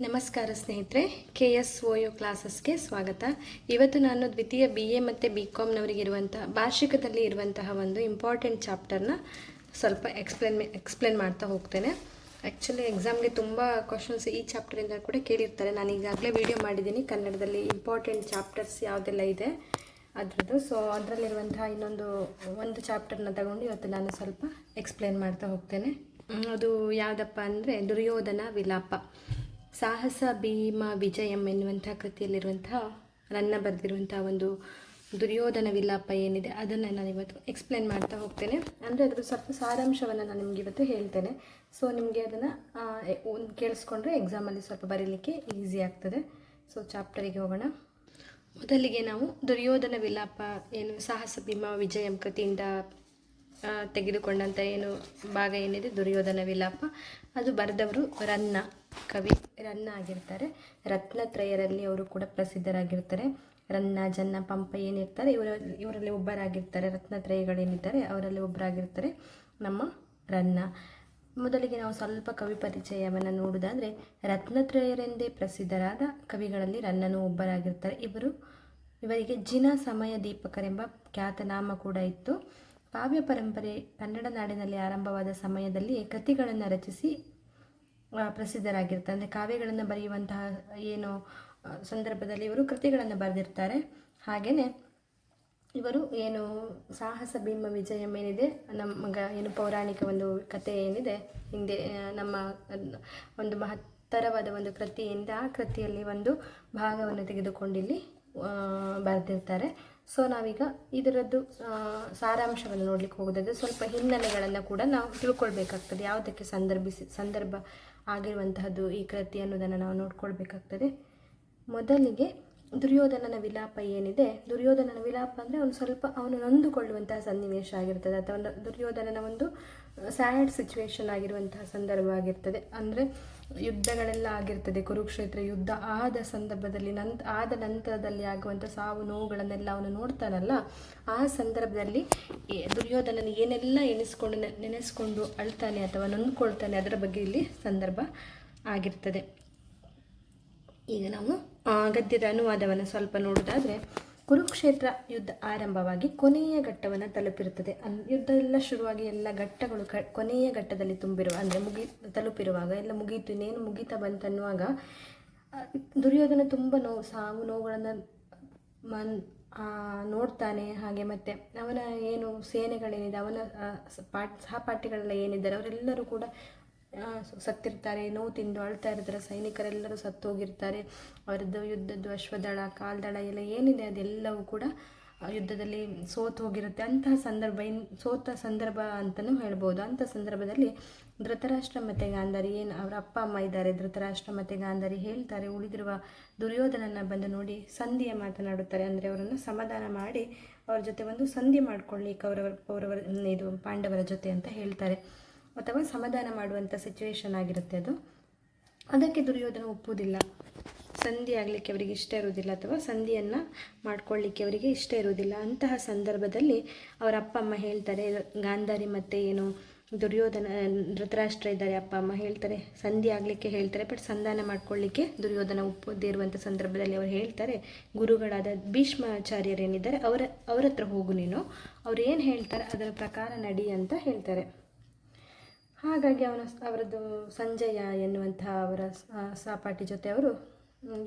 ನಮಸ್ಕಾರ ಸ್ನೇಹಿತರೆ, KSOU ಕ್ಲಾಸಸ್ಗೆ ಸ್ವಾಗತ. ಇವತ್ತು ನಾನು ದ್ವಿತೀಯ BA ಮತ್ತು BComನವರಿಗಿರುವಂಥ ಭಾಷಿಕದಲ್ಲಿ ಇರುವಂತಹ ಒಂದು ಇಂಪಾರ್ಟೆಂಟ್ ಚಾಪ್ಟರ್ನ ಸ್ವಲ್ಪ ಎಕ್ಸ್ಪ್ಲೇನ್ ಮಾಡ್ತಾ ಹೋಗ್ತೇನೆ. ಆ್ಯಕ್ಚುಲಿ ಎಕ್ಸಾಮ್ಗೆ ತುಂಬ ಕ್ವಶನ್ಸ್ ಈ ಚಾಪ್ಟರಿಂದ ಕೂಡ ಕೇಳಿರ್ತಾರೆ. ನಾನು ಈಗಾಗಲೇ ವಿಡಿಯೋ ಮಾಡಿದ್ದೀನಿ ಕನ್ನಡದಲ್ಲಿ ಇಂಪಾರ್ಟೆಂಟ್ ಚಾಪ್ಟರ್ಸ್ ಯಾವುದೆಲ್ಲ ಇದೆ ಅದರದ್ದು. ಸೊ ಅದರಲ್ಲಿರುವಂತಹ ಒಂದು ಚಾಪ್ಟರ್ನ ತಗೊಂಡು ಇವತ್ತು ನಾನು ಸ್ವಲ್ಪ ಎಕ್ಸ್ಪ್ಲೇನ್ ಮಾಡ್ತಾ ಹೋಗ್ತೇನೆ. ಅದು ಯಾವುದಪ್ಪ ಅಂದರೆ ದುರ್ಯೋಧನ ವಿಲಾಪ. ಸಾಹಸ ಭೀಮ ವಿಜಯಂ ಎನ್ನುವಂಥ ಕೃತಿಯಲ್ಲಿರುವಂತಹ ನನ್ನ ಬರೆದಿರುವಂತಹ ಒಂದು ದುರ್ಯೋಧನ ವಿಲಾಪ ಏನಿದೆ ಅದನ್ನು ನಾನು ಇವತ್ತು ಎಕ್ಸ್ಪ್ಲೇನ್ ಮಾಡ್ತಾ ಹೋಗ್ತೇನೆ. ಅಂದರೆ ಅದರ ಸ್ವಲ್ಪ ಸಾರಾಂಶವನ್ನು ನಾನು ನಿಮಗೆ ಇವತ್ತು ಹೇಳ್ತೇನೆ. ಸೊ ನಿಮಗೆ ಅದನ್ನು ಕೇಳಿಸ್ಕೊಂಡ್ರೆ ಎಕ್ಸಾಮಲ್ಲಿ ಸ್ವಲ್ಪ ಬರೀಲಿಕ್ಕೆ ಈಸಿ ಆಗ್ತದೆ. ಸೊ ಚಾಪ್ಟರಿಗೆ ಹೋಗೋಣ. ಮೊದಲಿಗೆ ನಾವು ದುರ್ಯೋಧನ ವಿಲಾಪ ಏನು ಸಾಹಸ ಭೀಮ ವಿಜಯಂ ಕೃತಿಯಿಂದ ತೆಗೆದುಕೊಂಡಂಥ ಭಾಗ ಏನಿದೆ ದುರ್ಯೋಧನ ವಿಲಾಪ, ಅದು ಬರೆದವರು ರನ್ನ, ಕವಿ ರನ್ನ ಆಗಿರ್ತಾರೆ. ರತ್ನತ್ರಯರಲ್ಲಿ ಅವರು ಕೂಡ ಪ್ರಸಿದ್ಧರಾಗಿರ್ತಾರೆ. ರನ್ನ, ಜನ್ನ, ಪಂಪ ಏನಿರ್ತಾರೆ ಇವರಲ್ಲಿ ಒಬ್ಬರಾಗಿರ್ತಾರೆ. ರತ್ನತ್ರಯಗಳೇನಿದ್ದಾರೆ ಅವರಲ್ಲಿ ಒಬ್ಬರಾಗಿರ್ತಾರೆ ನಮ್ಮ ರನ್ನ. ಮೊದಲಿಗೆ ನಾವು ಸ್ವಲ್ಪ ಕವಿ ಪರಿಚಯವನ್ನು ನೋಡುವುದಾದರೆ, ರತ್ನತ್ರಯರೆಂದೇ ಪ್ರಸಿದ್ಧರಾದ ಕವಿಗಳಲ್ಲಿ ರನ್ನನು ಒಬ್ಬರಾಗಿರ್ತಾರೆ. ಇವರಿಗೆ ಜಿನ ಸಮಯ ದೀಪಕರೆಂಬ ಖ್ಯಾತನಾಮ ಕೂಡ ಇತ್ತು. ಕಾವ್ಯ ಪರಂಪರೆ ಕನ್ನಡ ನಾಡಿನಲ್ಲಿ ಆರಂಭವಾದ ಸಮಯದಲ್ಲಿ ಕೃತಿಗಳನ್ನು ರಚಿಸಿ ಪ್ರಸಿದ್ಧರಾಗಿರ್ತಾರೆ. ಅಂದರೆ ಕಾವ್ಯಗಳನ್ನು ಬರೆಯುವಂತಹ ಸಂದರ್ಭದಲ್ಲಿ ಇವರು ಕೃತಿಗಳನ್ನು ಬರೆದಿರ್ತಾರೆ. ಹಾಗೆಯೇ ಇವರು ಸಾಹಸ ಭೀಮ ವಿಜಯಂ ಏನಿದೆ ನಮಗೆ ಪೌರಾಣಿಕ ಒಂದು ಕಥೆ ಏನಿದೆ ಹಿಂದೆ ನಮ್ಮ ಒಂದು ಮಹತ್ತರವಾದ ಒಂದು ಕೃತಿ ಏನಿದೆ ಆ ಕೃತಿಯಲ್ಲಿ ಒಂದು ಭಾಗವನ್ನು ತೆಗೆದುಕೊಂಡಿಲ್ಲಿ ಬರೆದಿರ್ತಾರೆ. ಸೊ ನಾವೀಗ ಇದರದ್ದು ಸಾರಾಂಶವನ್ನು ನೋಡ್ಲಿಕ್ಕೆ ಹೋಗೋದಾದರೆ ಸ್ವಲ್ಪ ಹಿನ್ನೆಲೆಗಳನ್ನು ಕೂಡ ನಾವು ತಿಳ್ಕೊಳ್ಬೇಕಾಗ್ತದೆ. ಯಾವುದಕ್ಕೆ ಸಂದರ್ಭ ಆಗಿರುವಂತಹದ್ದು ಈ ಕೃತಿ ಅನ್ನೋದನ್ನು ನಾವು ನೋಡ್ಕೊಳ್ಬೇಕಾಗ್ತದೆ. ಮೊದಲಿಗೆ ದುರ್ಯೋಧನನ ವಿಲಾಪ ಏನಿದೆ, ದುರ್ಯೋಧನನ ವಿಲಾಪ ಅಂದರೆ ಅವನು ನೊಂದುಕೊಳ್ಳುವಂತಹ ಸನ್ನಿವೇಶ ಆಗಿರ್ತದೆ, ಅಥವಾ ದುರ್ಯೋಧನನ ಒಂದು ಸ್ಯಾಡ್ ಸಿಚುವೇಶನ್ ಆಗಿರುವಂತಹ ಸಂದರ್ಭ ಆಗಿರ್ತದೆ. ಅಂದರೆ ಯುದ್ಧಗಳೆಲ್ಲ ಆಗಿರ್ತದೆ. ಕುರುಕ್ಷೇತ್ರ ಯುದ್ಧ ಆದ ಸಂದರ್ಭದಲ್ಲಿ ಆದ ನಂತರದಲ್ಲಿ ಆಗುವಂಥ ಸಾವು ನೋವುಗಳನ್ನೆಲ್ಲ ಅವನು ನೋಡ್ತಾನಲ್ಲ, ಆ ಸಂದರ್ಭದಲ್ಲಿ ದುರ್ಯೋಧನನ ಏನೆಲ್ಲ ನೆನೆಸ್ಕೊಂಡು ಅಳ್ತಾನೆ ಅಥವಾ ನೊಂದ್ಕೊಳ್ತಾನೆ ಅದರ ಬಗ್ಗೆ ಇಲ್ಲಿ ಸಂದರ್ಭ ಆಗಿರ್ತದೆ. ಈಗ ನಾವು ಗದ್ಯದ ಅನುವಾದವನ್ನು ಸ್ವಲ್ಪ ನೋಡೋದಾದರೆ, ಕುರುಕ್ಷೇತ್ರ ಯುದ್ಧ ಆರಂಭವಾಗಿ ಕೊನೆಯ ಘಟ್ಟವನ್ನು ತಲುಪಿರುತ್ತದೆ. ಯುದ್ಧ ಎಲ್ಲ ಶುರುವಾಗಿ ಎಲ್ಲ ಘಟ್ಟಗಳು ಕೊನೆಯ ಘಟ್ಟದಲ್ಲಿ ತುಂಬಿರುವ, ಅಂದರೆ ತಲುಪಿರುವಾಗ ಎಲ್ಲ ಮುಗೀತು, ಇನ್ನೇನು ಮುಗೀತಾ ಬಂತನ್ನುವಾಗ ದುರ್ಯೋಧನ ತುಂಬ ಸಾವು ನೋವುಗಳನ್ನು ನೋಡ್ತಾನೆ. ಹಾಗೆ ಮತ್ತು ಅವನ ಸೇನೆಗಳೇನಿದೆ, ಅವನ ಸಹಪಾಠಿಗಳೆಲ್ಲ ಏನಿದ್ದಾರೆ ಅವರೆಲ್ಲರೂ ಕೂಡ ಸತ್ತಿರ್ತಾರೆ, ನೋವು ತಿಂದು ಅಳ್ತಾ ಇರ್ತಾರೆ. ಸೈನಿಕರೆಲ್ಲರೂ ಸತ್ತು ಹೋಗಿರ್ತಾರೆ. ಅವರದ್ದು ಯುದ್ಧದ್ದು ಅಶ್ವದಳ ಕಾಲ್ದಳ ಎಲ್ಲ ಏನಿದೆ ಅದೆಲ್ಲವೂ ಕೂಡ ಯುದ್ಧದಲ್ಲಿ ಸೋತು ಹೋಗಿರುತ್ತೆ. ಅಂತಹ ಸೋತ ಸಂದರ್ಭ ಅಂತಲೂ ಹೇಳ್ಬೋದು. ಅಂಥ ಸಂದರ್ಭದಲ್ಲಿ ಧೃತರಾಷ್ಟ್ರ ಮತ್ತು ಗಾಂಧಾರಿ ಅವರ ಅಪ್ಪ ಅಮ್ಮ ಇದ್ದಾರೆ, ಧೃತರಾಷ್ಟ್ರ ಮತ್ತು ಗಾಂಧಾರಿ ಹೇಳ್ತಾರೆ, ಉಳಿದಿರುವ ದುರ್ಯೋಧನನ ಬಂದು ನೋಡಿ ಸಂಧಿಯ ಮಾತನಾಡುತ್ತಾರೆ. ಅಂದರೆ ಅವರನ್ನು ಸಮಾಧಾನ ಮಾಡಿ ಅವ್ರ ಜೊತೆ ಒಂದು ಸಂಧಿ ಮಾಡ್ಕೊಳ್ಳಿ ಪಾಂಡವರ ಜೊತೆ ಅಂತ ಹೇಳ್ತಾರೆ, ಅಥವಾ ಸಮಾಧಾನ ಮಾಡುವಂಥ ಸಿಚುವೇಶನ್ ಆಗಿರುತ್ತೆ ಅದು. ಅದಕ್ಕೆ ದುರ್ಯೋಧನ ಒಪ್ಪುವುದಿಲ್ಲ. ಸಂಧಿ ಆಗಲಿಕ್ಕೆ ಅವರಿಗೆ ಇಷ್ಟ ಇರುವುದಿಲ್ಲ, ಅಥವಾ ಸಂಧಿಯನ್ನು ಮಾಡ್ಕೊಳ್ಳಿಕ್ಕೆ ಅವರಿಗೆ ಇಷ್ಟ ಇರುವುದಿಲ್ಲ. ಅಂತಹ ಸಂದರ್ಭದಲ್ಲಿ ಅವರ ಅಪ್ಪ ಅಮ್ಮ ಹೇಳ್ತಾರೆ, ಗಾಂಧಾರಿ ಮತ್ತು ಧೃತರಾಷ್ಟ್ರ ಇದ್ದಾರೆ, ಅಪ್ಪ ಅಮ್ಮ ಹೇಳ್ತಾರೆ ಸಂಧಿ ಆಗಲಿಕ್ಕೆ ಹೇಳ್ತಾರೆ. ಬಟ್ ಸಂಧಾನ ಮಾಡ್ಕೊಳ್ಳಿಕ್ಕೆ ದುರ್ಯೋಧನ ಒಪ್ಪದೇ ಇರುವಂಥ ಸಂದರ್ಭದಲ್ಲಿ ಅವರು ಹೇಳ್ತಾರೆ, ಗುರುಗಳಾದ ಭೀಷ್ಮಾಚಾರ್ಯರೇನಿದ್ದಾರೆ ಅವರ ಹತ್ರ ಹೋಗು ನೀನು, ಅವ್ರು ಏನು ಹೇಳ್ತಾರೆ ಅದರ ಪ್ರಕಾರ ನಡಿ ಅಂತ ಹೇಳ್ತಾರೆ. ಹಾಗಾಗಿ ಅವರದ್ದು ಸಂಜಯ ಎನ್ನುವಂತಹ ಅವರ ಸಹಪಾಠಿ ಜೊತೆ ಅವರು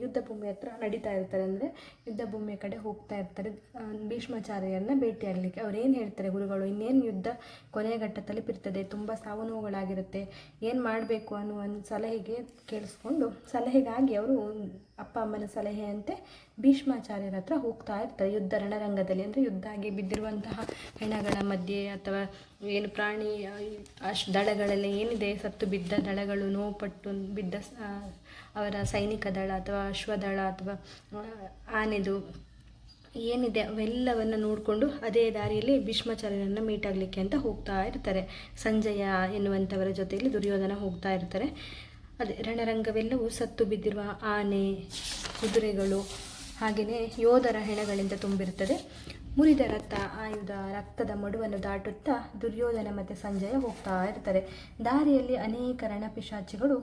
ಯುದ್ಧ ಭೂಮಿ ಹತ್ರ ನಡೀತಾ ಇರ್ತಾರೆ. ಅಂದರೆ ಯುದ್ಧ ಭೂಮಿಯ ಕಡೆ ಹೋಗ್ತಾ ಇರ್ತಾರೆ ಭೀಷ್ಮಾಚಾರ್ಯರನ್ನ ಭೇಟಿಯಾಗಲಿಕ್ಕೆ. ಅವ್ರು ಏನು ಹೇಳ್ತಾರೆ, ಗುರುಗಳು ಇನ್ನೇನು ಯುದ್ಧ ಕೊನೆಯ ಘಟ್ಟ ತಲುಪಿರ್ತದೆ, ತುಂಬ ಸಾವು ನೋವುಗಳಾಗಿರುತ್ತೆ, ಏನು ಮಾಡಬೇಕು ಅನ್ನೋ ಒಂದು ಸಲಹೆಗಾಗಿ ಅವರು ಅಪ್ಪ ಅಮ್ಮನ ಸಲಹೆಯಂತೆ ಭೀಷ್ಮಾಚಾರ್ಯರ ಹತ್ರ ಹೋಗ್ತಾ ಇರ್ತಾರೆ. ಯುದ್ಧ ರಣರಂಗದಲ್ಲಿ, ಅಂದರೆ ಯುದ್ಧ ಆಗಿ ಬಿದ್ದಿರುವಂತಹ ಹೆಣಗಳ ಮಧ್ಯೆ ಅಥವಾ ಪ್ರಾಣಿ ದಳಗಳೆಲ್ಲ ಏನಿದೆ, ಸತ್ತು ಬಿದ್ದ ದಳಗಳು, ನೋವುಪಟ್ಟು ಬಿದ್ದ ಅವರ ಸೈನಿಕ ದಳ ಅಥವಾ ಅಶ್ವದಳ ಅಥವಾ ಆನೆದು ಏನಿದೆ ಅವೆಲ್ಲವನ್ನು ನೋಡಿಕೊಂಡು ಅದೇ ದಾರಿಯಲ್ಲಿ ಭೀಷ್ಮಾಚಾರ್ಯರನ್ನು ಮೀಟ್ ಆಗಲಿಕ್ಕೆ ಅಂತ ಹೋಗ್ತಾ ಇರ್ತಾರೆ. ಸಂಜಯ ಎನ್ನುವಂಥವರ ಜೊತೆಯಲ್ಲಿ ದುರ್ಯೋಧನ ಹೋಗ್ತಾ ಇರ್ತಾರೆ. ಅದೇ ರಣರಂಗವೆಲ್ಲವೂ ಸತ್ತು ಬಿದ್ದಿರುವ ಆನೆ, ಕುದುರೆಗಳು, ಹಾಗೆಯೇ ಯೋಧರ ಹೆಣಗಳಿಂದ ತುಂಬಿರುತ್ತದೆ. ಮುರಿದ ರಥ, ಆಯುಧ, ರಕ್ತದ ಮಡುವನ್ನು ದಾಟುತ್ತಾ ದುರ್ಯೋಧನ ಮತ್ತು ಸಂಜಯ ಹೋಗ್ತಾ ಇರ್ತಾರೆ. ದಾರಿಯಲ್ಲಿ ಅನೇಕ ರಣಪಿಶಾಚಿಗಳು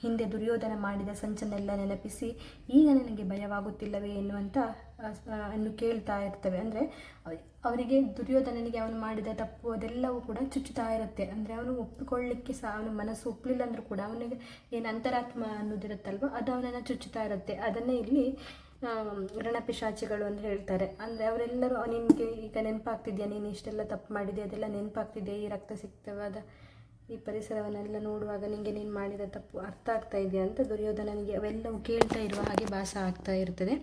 ಹಿಂದೆ ದುರ್ಯೋಧನ ಮಾಡಿದ ಸಂಚನ್ನೆಲ್ಲ ನೆನಪಿಸಿ ಈಗ ನನಗೆ ಭಯವಾಗುತ್ತಿಲ್ಲವೇ ಎನ್ನುವಂಥ ಅನ್ನು ಕೇಳ್ತಾ ಇರ್ತವೆ. ಅಂದರೆ ಅವರಿಗೆ ದುರ್ಯೋಧನನಿಗೆ ಅವನು ಮಾಡಿದ ತಪ್ಪು ಅದೆಲ್ಲವೂ ಕೂಡ ಚುಚ್ಚುತ್ತಾ ಇರುತ್ತೆ. ಅಂದರೆ ಅವನು ಒಪ್ಪಿಕೊಳ್ಳಿಕ್ಕೆ ಅವನ ಮನಸ್ಸು ಒಪ್ಪಲಿಲ್ಲ ಅಂದರೂ ಕೂಡ ಅವನಿಗೆ ಏನು ಅಂತರಾತ್ಮ ಅನ್ನೋದಿರುತ್ತಲ್ವ ಅದು ಅವನನ್ನು ಚುಚ್ಚುತ್ತಾ ಇರುತ್ತೆ. ಅದನ್ನೇ ಇಲ್ಲಿ ರಣಪಿಶಾಚಿಗಳು ಅಂತ ಹೇಳ್ತಾರೆ. ಅಂದರೆ ಅವರೆಲ್ಲರೂ ನಿನಗೆ ಈಗ ನೆನಪಾಗ್ತಿದ್ಯಾ, ನೀನು ಇಷ್ಟೆಲ್ಲ ತಪ್ಪು ಮಾಡಿದೆ, ಅದೆಲ್ಲ ನೆನಪಾಗ್ತಿದೆಯಾ, ಈ ರಕ್ತಸಿಕ್ತವಾದ ಈ ಪರಿಸರವನ್ನೆಲ್ಲ ನೋಡುವಾಗ ನಿನಗೆ ನೀನು ಮಾಡಿದ ತಪ್ಪು ಅರ್ಥ ಆಗ್ತಾ ಇದೆಯಾ ಅಂತ ದುರ್ಯೋಧನನಿಗೆ ಅವೆಲ್ಲವೂ ಕೇಳ್ತಾ ಇರುವ ಹಾಗೆ ಭಾಸ ಆಗ್ತಾ ಇರ್ತದೆ.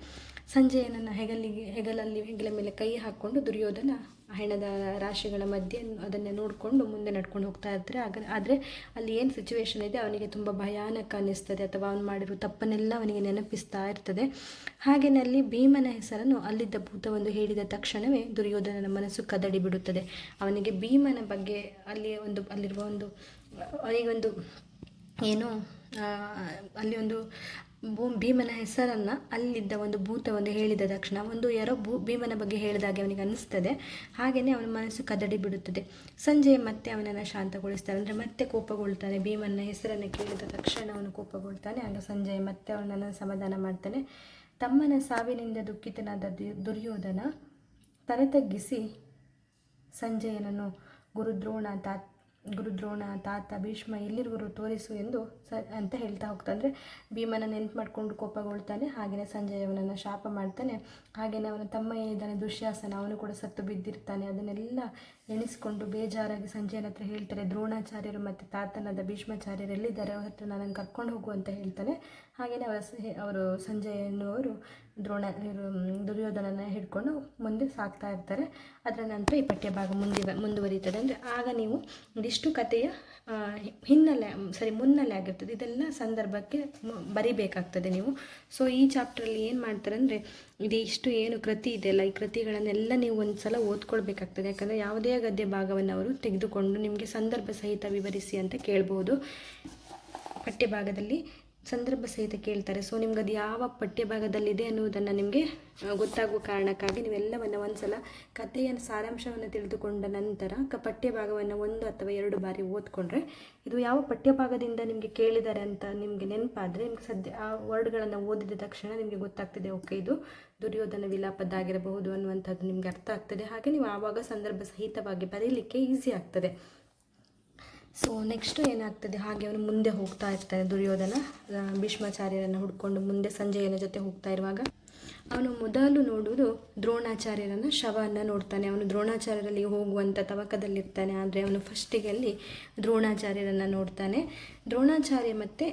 ಸಂಜಯನನ್ನು ಹೆಗಲ ಮೇಲೆ ಕೈ ಹಾಕ್ಕೊಂಡು ದುರ್ಯೋಧನ ಹೆಣದ ರಾಶಿಗಳ ಮಧ್ಯೆ ಅದನ್ನೇ ನೋಡಿಕೊಂಡು ಮುಂದೆ ನಡ್ಕೊಂಡು ಹೋಗ್ತಾ ಇರ್ತಾರೆ. ಆದರೆ ಅಲ್ಲಿ ಏನು ಸಿಚುವೇಶನ್ ಇದೆ ಅವನಿಗೆ ತುಂಬ ಭಯಾನಕ ಅನ್ನಿಸ್ತದೆ, ಅಥವಾ ಅವನು ಮಾಡಿರೋ ತಪ್ಪನ್ನೆಲ್ಲ ಅವನಿಗೆ ನೆನಪಿಸ್ತಾ ಇರ್ತದೆ. ಹಾಗೆಯೇ ಅಲ್ಲಿ ಭೀಮನ ಹೆಸರನ್ನು ಅಲ್ಲಿದ್ದ ಭೂತವೊಂದು ಹೇಳಿದ ತಕ್ಷಣವೇ ದುರ್ಯೋಧನನ ಮನಸ್ಸು ಕದಡಿ ಬಿಡುತ್ತದೆ. ಅವನಿಗೆ ಭೀಮನ ಬಗ್ಗೆ ಅಲ್ಲಿರುವ ಅವನಿಗೊಂದು ಏನು ಅಲ್ಲಿ ಒಂದು ಭೀಮನ ಹೆಸರನ್ನು ಅಲ್ಲಿದ್ದ ಒಂದು ಭೂತವೊಂದು ಹೇಳಿದ ತಕ್ಷಣ ಯಾರೋ ಭೀಮನ ಬಗ್ಗೆ ಹೇಳಿದಾಗೆ ಅವನಿಗೆ ಅನ್ನಿಸ್ತದೆ. ಹಾಗೆಯೇ ಅವನ ಮನಸ್ಸು ಕದಡಿ ಬಿಡುತ್ತದೆ. ಸಂಜೆ ಮತ್ತೆ ಅವನನ್ನು ಶಾಂತಗೊಳಿಸ್ತಾನೆ, ಅಂದರೆ ಮತ್ತೆ ಕೋಪಗೊಳ್ತಾನೆ. ಭೀಮನ ಹೆಸರನ್ನು ಕೇಳಿದ ತಕ್ಷಣ ಅವನು ಕೋಪಗೊಳ್ತಾನೆ. ಆಗ ಸಂಜಯ್ ಮತ್ತೆ ಅವನನ್ನು ಸಮಾಧಾನ ಮಾಡ್ತಾನೆ. ತಮ್ಮನ ಸಾವಿನಿಂದ ದುಃಖಿತನಾದ ದುರ್ಯೋಧನ ತಲೆತಗ್ಗಿಸಿ ಸಂಜಯನನ್ನು ಗುರುದ್ರೋಣ ತಾತ ಭೀಷ್ಮ ಎಲ್ಲಿರುವರು ತೋರಿಸು ಅಂತ ಹೇಳ್ತಾ ಹೋಗ್ತಾನೆ. ಅಂದರೆ ಭೀಮನ ನೆನ್ಪು ಮಾಡಿಕೊಂಡು ಕೋಪಗೊಳ್ತಾನೆ. ಹಾಗೆಯೇ ಸಂಜಯ್ ಅವನನ್ನು ಶಾಪ ಮಾಡ್ತಾನೆ. ಹಾಗೆಯೇ ಅವನ ತಮ್ಮ ಏನಿದ್ದಾನೆ ದುಶ್ಯಾಸನ, ಅವನು ಕೂಡ ಸತ್ತು ಬಿದ್ದಿರ್ತಾನೆ. ಅದನ್ನೆಲ್ಲ ಎಣಿಸ್ಕೊಂಡು ಬೇಜಾರಾಗಿ ಸಂಜಯನ ಹತ್ರ ಹೇಳ್ತಾರೆ, ದ್ರೋಣಾಚಾರ್ಯರು ಮತ್ತು ತಾತನಾದ ಭೀಷ್ಮಾಚಾರ್ಯರು ಎಲ್ಲಿದ್ದಾರೆ, ಅವ್ರ ಹತ್ರ ನನ್ನನ್ನು ಕರ್ಕೊಂಡು ಹೋಗು ಅಂತ ಹೇಳ್ತಾನೆ. ಹಾಗೆಯೇ ಅವರು ಸಂಜಯ್ ಎನ್ನುವರು ದುರ್ಯೋಧನನ ಹಿಡ್ಕೊಂಡು ಮುಂದೆ ಸಾಕ್ತಾ ಇರ್ತಾರೆ. ಅದರ ನಂತರ ಈ ಪಠ್ಯಭಾಗ ಮುಂದುವರಿಯುತ್ತದೆ. ಅಂದರೆ ಆಗ ನೀವು ಇದಿಷ್ಟು ಕಥೆಯ ಮುನ್ನೆಲೆ ಆಗಿರ್ತದೆ. ಇದೆಲ್ಲ ಸಂದರ್ಭಕ್ಕೆ ಬರಿಬೇಕಾಗ್ತದೆ ನೀವು. ಸೊ ಈ ಚಾಪ್ಟ್ರಲ್ಲಿ ಏನು ಮಾಡ್ತಾರೆ ಅಂದರೆ ಇದಿಷ್ಟು ಏನು ಕೃತಿ ಇದೆಯಲ್ಲ, ಈ ಕೃತಿಗಳನ್ನೆಲ್ಲ ನೀವು ಒಂದು ಸಲ ಓದ್ಕೊಳ್ಬೇಕಾಗ್ತದೆ. ಯಾಕಂದರೆ ಯಾವುದೇ ಗದ್ಯ ಭಾಗವನ್ನು ಅವರು ತೆಗೆದುಕೊಂಡು ನಿಮಗೆ ಸಂದರ್ಭ ಸಹಿತ ವಿವರಿಸಿ ಅಂತ ಕೇಳ್ಬೋದು. ಪಠ್ಯಭಾಗದಲ್ಲಿ ಸಂದರ್ಭ ಸಹಿತ ಕೇಳ್ತಾರೆ. ಸೊ ನಿಮ್ಗೆ ಅದು ಯಾವ ಪಠ್ಯಭಾಗದಲ್ಲಿದೆ ಅನ್ನೋದನ್ನು ನಿಮಗೆ ಗೊತ್ತಾಗುವ ಕಾರಣಕ್ಕಾಗಿ ನೀವೆಲ್ಲವನ್ನು ಒಂದು ಸಲ ಕಥೆಯ ಸಾರಾಂಶವನ್ನು ತಿಳಿದುಕೊಂಡ ನಂತರ ಪಠ್ಯಭಾಗವನ್ನು 1 ಅಥವಾ 2 ಬಾರಿ ಓದ್ಕೊಂಡ್ರೆ ಇದು ಯಾವ ಪಠ್ಯಭಾಗದಿಂದ ನಿಮಗೆ ಕೇಳಿದ್ದಾರೆ ಅಂತ ನಿಮಗೆ ನೆನಪಾದರೆ ನಿಮ್ಗೆ ಆ ವರ್ಡ್ಗಳನ್ನು ಓದಿದ ತಕ್ಷಣ ನಿಮಗೆ ಗೊತ್ತಾಗ್ತದೆ, ಓಕೆ ಇದು ದುರ್ಯೋಧನ ವಿಲಾಪದ್ದಾಗಿರಬಹುದು ಅನ್ನುವಂಥದ್ದು ನಿಮಗೆ ಅರ್ಥ ಆಗ್ತದೆ. ಹಾಗೆ ನೀವು ಆವಾಗ ಸಂದರ್ಭ ಸಹಿತವಾಗಿ ಬರೀಲಿಕ್ಕೆ ಈಸಿ ಆಗ್ತದೆ. ಸೊ ನೆಕ್ಸ್ಟು ಏನಾಗ್ತದೆ, ಹಾಗೆ ಅವನು ಮುಂದೆ ಹೋಗ್ತಾ ಇರ್ತಾನೆ. ದುರ್ಯೋಧನ ಭೀಷ್ಮಾಚಾರ್ಯರನ್ನು ಹುಡ್ಕೊಂಡು ಮುಂದೆ ಸಂಜಯನ ಜೊತೆ ಹೋಗ್ತಾ ಇರುವಾಗ ಅವನು ಮೊದಲು ನೋಡುವುದು ದ್ರೋಣಾಚಾರ್ಯರನ್ನು ಶವವನ್ನು ನೋಡ್ತಾನೆ. ಅವನು ದ್ರೋಣಾಚಾರ್ಯರಲ್ಲಿ ಹೋಗುವಂಥ ತವಕದಲ್ಲಿರ್ತಾನೆ. ಆದರೆ ಅವನು ಫಸ್ಟಿಗೆ ಅಲ್ಲಿ ದ್ರೋಣಾಚಾರ್ಯರನ್ನು ನೋಡ್ತಾನೆ. ದ್ರೋಣಾಚಾರ್ಯ ಮತ್ತು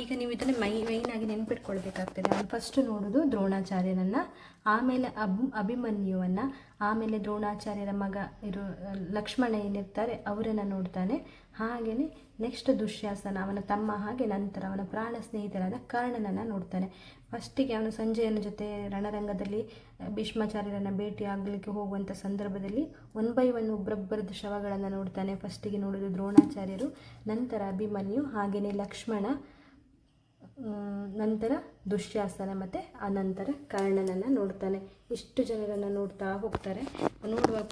ಈಗ ನೀವು ಇದನ್ನು ಮೈನಾಗಿ ನೆನ್ಪಿಟ್ಕೊಳ್ಬೇಕಾಗ್ತದೆ. ಅವನು ಫಸ್ಟ್ ನೋಡೋದು ದ್ರೋಣಾಚಾರ್ಯರನ್ನು, ಆಮೇಲೆ ಅಭಿಮನ್ಯುವನ್ನು, ಆಮೇಲೆ ದ್ರೋಣಾಚಾರ್ಯರ ಮಗ ಲಕ್ಷ್ಮಣ ಏನಿರ್ತಾರೆ ಅವರನ್ನು ನೋಡ್ತಾನೆ. ಹಾಗೆಯೇ ನೆಕ್ಸ್ಟ್ ದುಶ್ಯಾಸನ ಅವನ ತಮ್ಮ, ಹಾಗೆ ನಂತರ ಅವನ ಪ್ರಾಣ ಸ್ನೇಹಿತರಾದ ಕರ್ಣನನ್ನು ನೋಡ್ತಾನೆ. ಫಸ್ಟಿಗೆ ಅವನು ಸಂಜಯನ ಜೊತೆ ರಣರಂಗದಲ್ಲಿ ಭೀಷ್ಮಾಚಾರ್ಯರನ್ನು ಭೇಟಿ ಆಗಲಿಕ್ಕೆ ಹೋಗುವಂಥ ಸಂದರ್ಭದಲ್ಲಿ 1 by 1 ಒಬ್ಬರೊಬ್ಬರದ್ದು ಶವಗಳನ್ನು ನೋಡ್ತಾನೆ. ಫಸ್ಟಿಗೆ ನೋಡೋದು ದ್ರೋಣಾಚಾರ್ಯರು, ನಂತರ ಅಭಿಮನ್ಯು, ಹಾಗೆಯೇ ಲಕ್ಷ್ಮಣ, ನಂತರ ದುಶ್ಯಾಸನ ಮತ್ತು ಅನಂತರ ಕರ್ಣನನ್ನು ನೋಡ್ತಾನೆ. ಇಷ್ಟು ಜನರನ್ನು ನೋಡ್ತಾ ಹೋಗ್ತಾರೆ.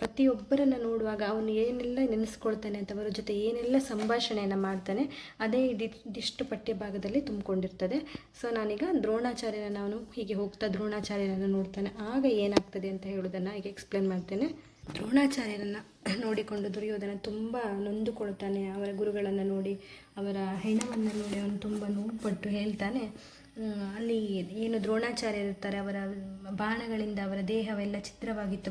ಪ್ರತಿಯೊಬ್ಬರನ್ನು ನೋಡುವಾಗ ಅವನು ಏನೆಲ್ಲ ನೆನೆಸ್ಕೊಳ್ತಾನೆ ಅಂತ ಅವರ ಜೊತೆ ಏನೆಲ್ಲ ಸಂಭಾಷಣೆಯನ್ನು ಮಾಡ್ತಾನೆ ಅದೇ ಇದಿಷ್ಟು ಪಠ್ಯಭಾಗದಲ್ಲಿ ತುಂಬಿಕೊಂಡಿರ್ತದೆ. ಸೊ ನಾನೀಗ ದ್ರೋಣಾಚಾರ್ಯರನ್ನು ಅವನು ಹೀಗೆ ಹೋಗ್ತಾ ದ್ರೋಣಾಚಾರ್ಯರನ್ನು ನೋಡ್ತಾನೆ. ಆಗ ಏನಾಗ್ತದೆ ಅಂತ ಹೇಳೋದನ್ನು ಈಗ ಎಕ್ಸ್ಪ್ಲೇನ್ ಮಾಡ್ತೇನೆ. ದ್ರೋಣಾಚಾರ್ಯರನ್ನು ನೋಡಿಕೊಂಡು ದುರ್ಯೋಧನ ತುಂಬ ನೊಂದುಕೊಳ್ತಾನೆ. ಅವರ ಗುರುಗಳನ್ನು ನೋಡಿ, ಅವರ ಹೆಣವನ್ನು ನೋಡಿ ಅವನು ತುಂಬ ನೋವುಪಟ್ಟು ಹೇಳ್ತಾನೆ. ಅಲ್ಲಿ ಏನು ದ್ರೋಣಾಚಾರ್ಯರಿರ್ತಾರೆ, ಅವರ ಬಾಣಗಳಿಂದ ಅವರ ದೇಹವೆಲ್ಲ ಚಿತ್ರವಾಗಿತ್ತು.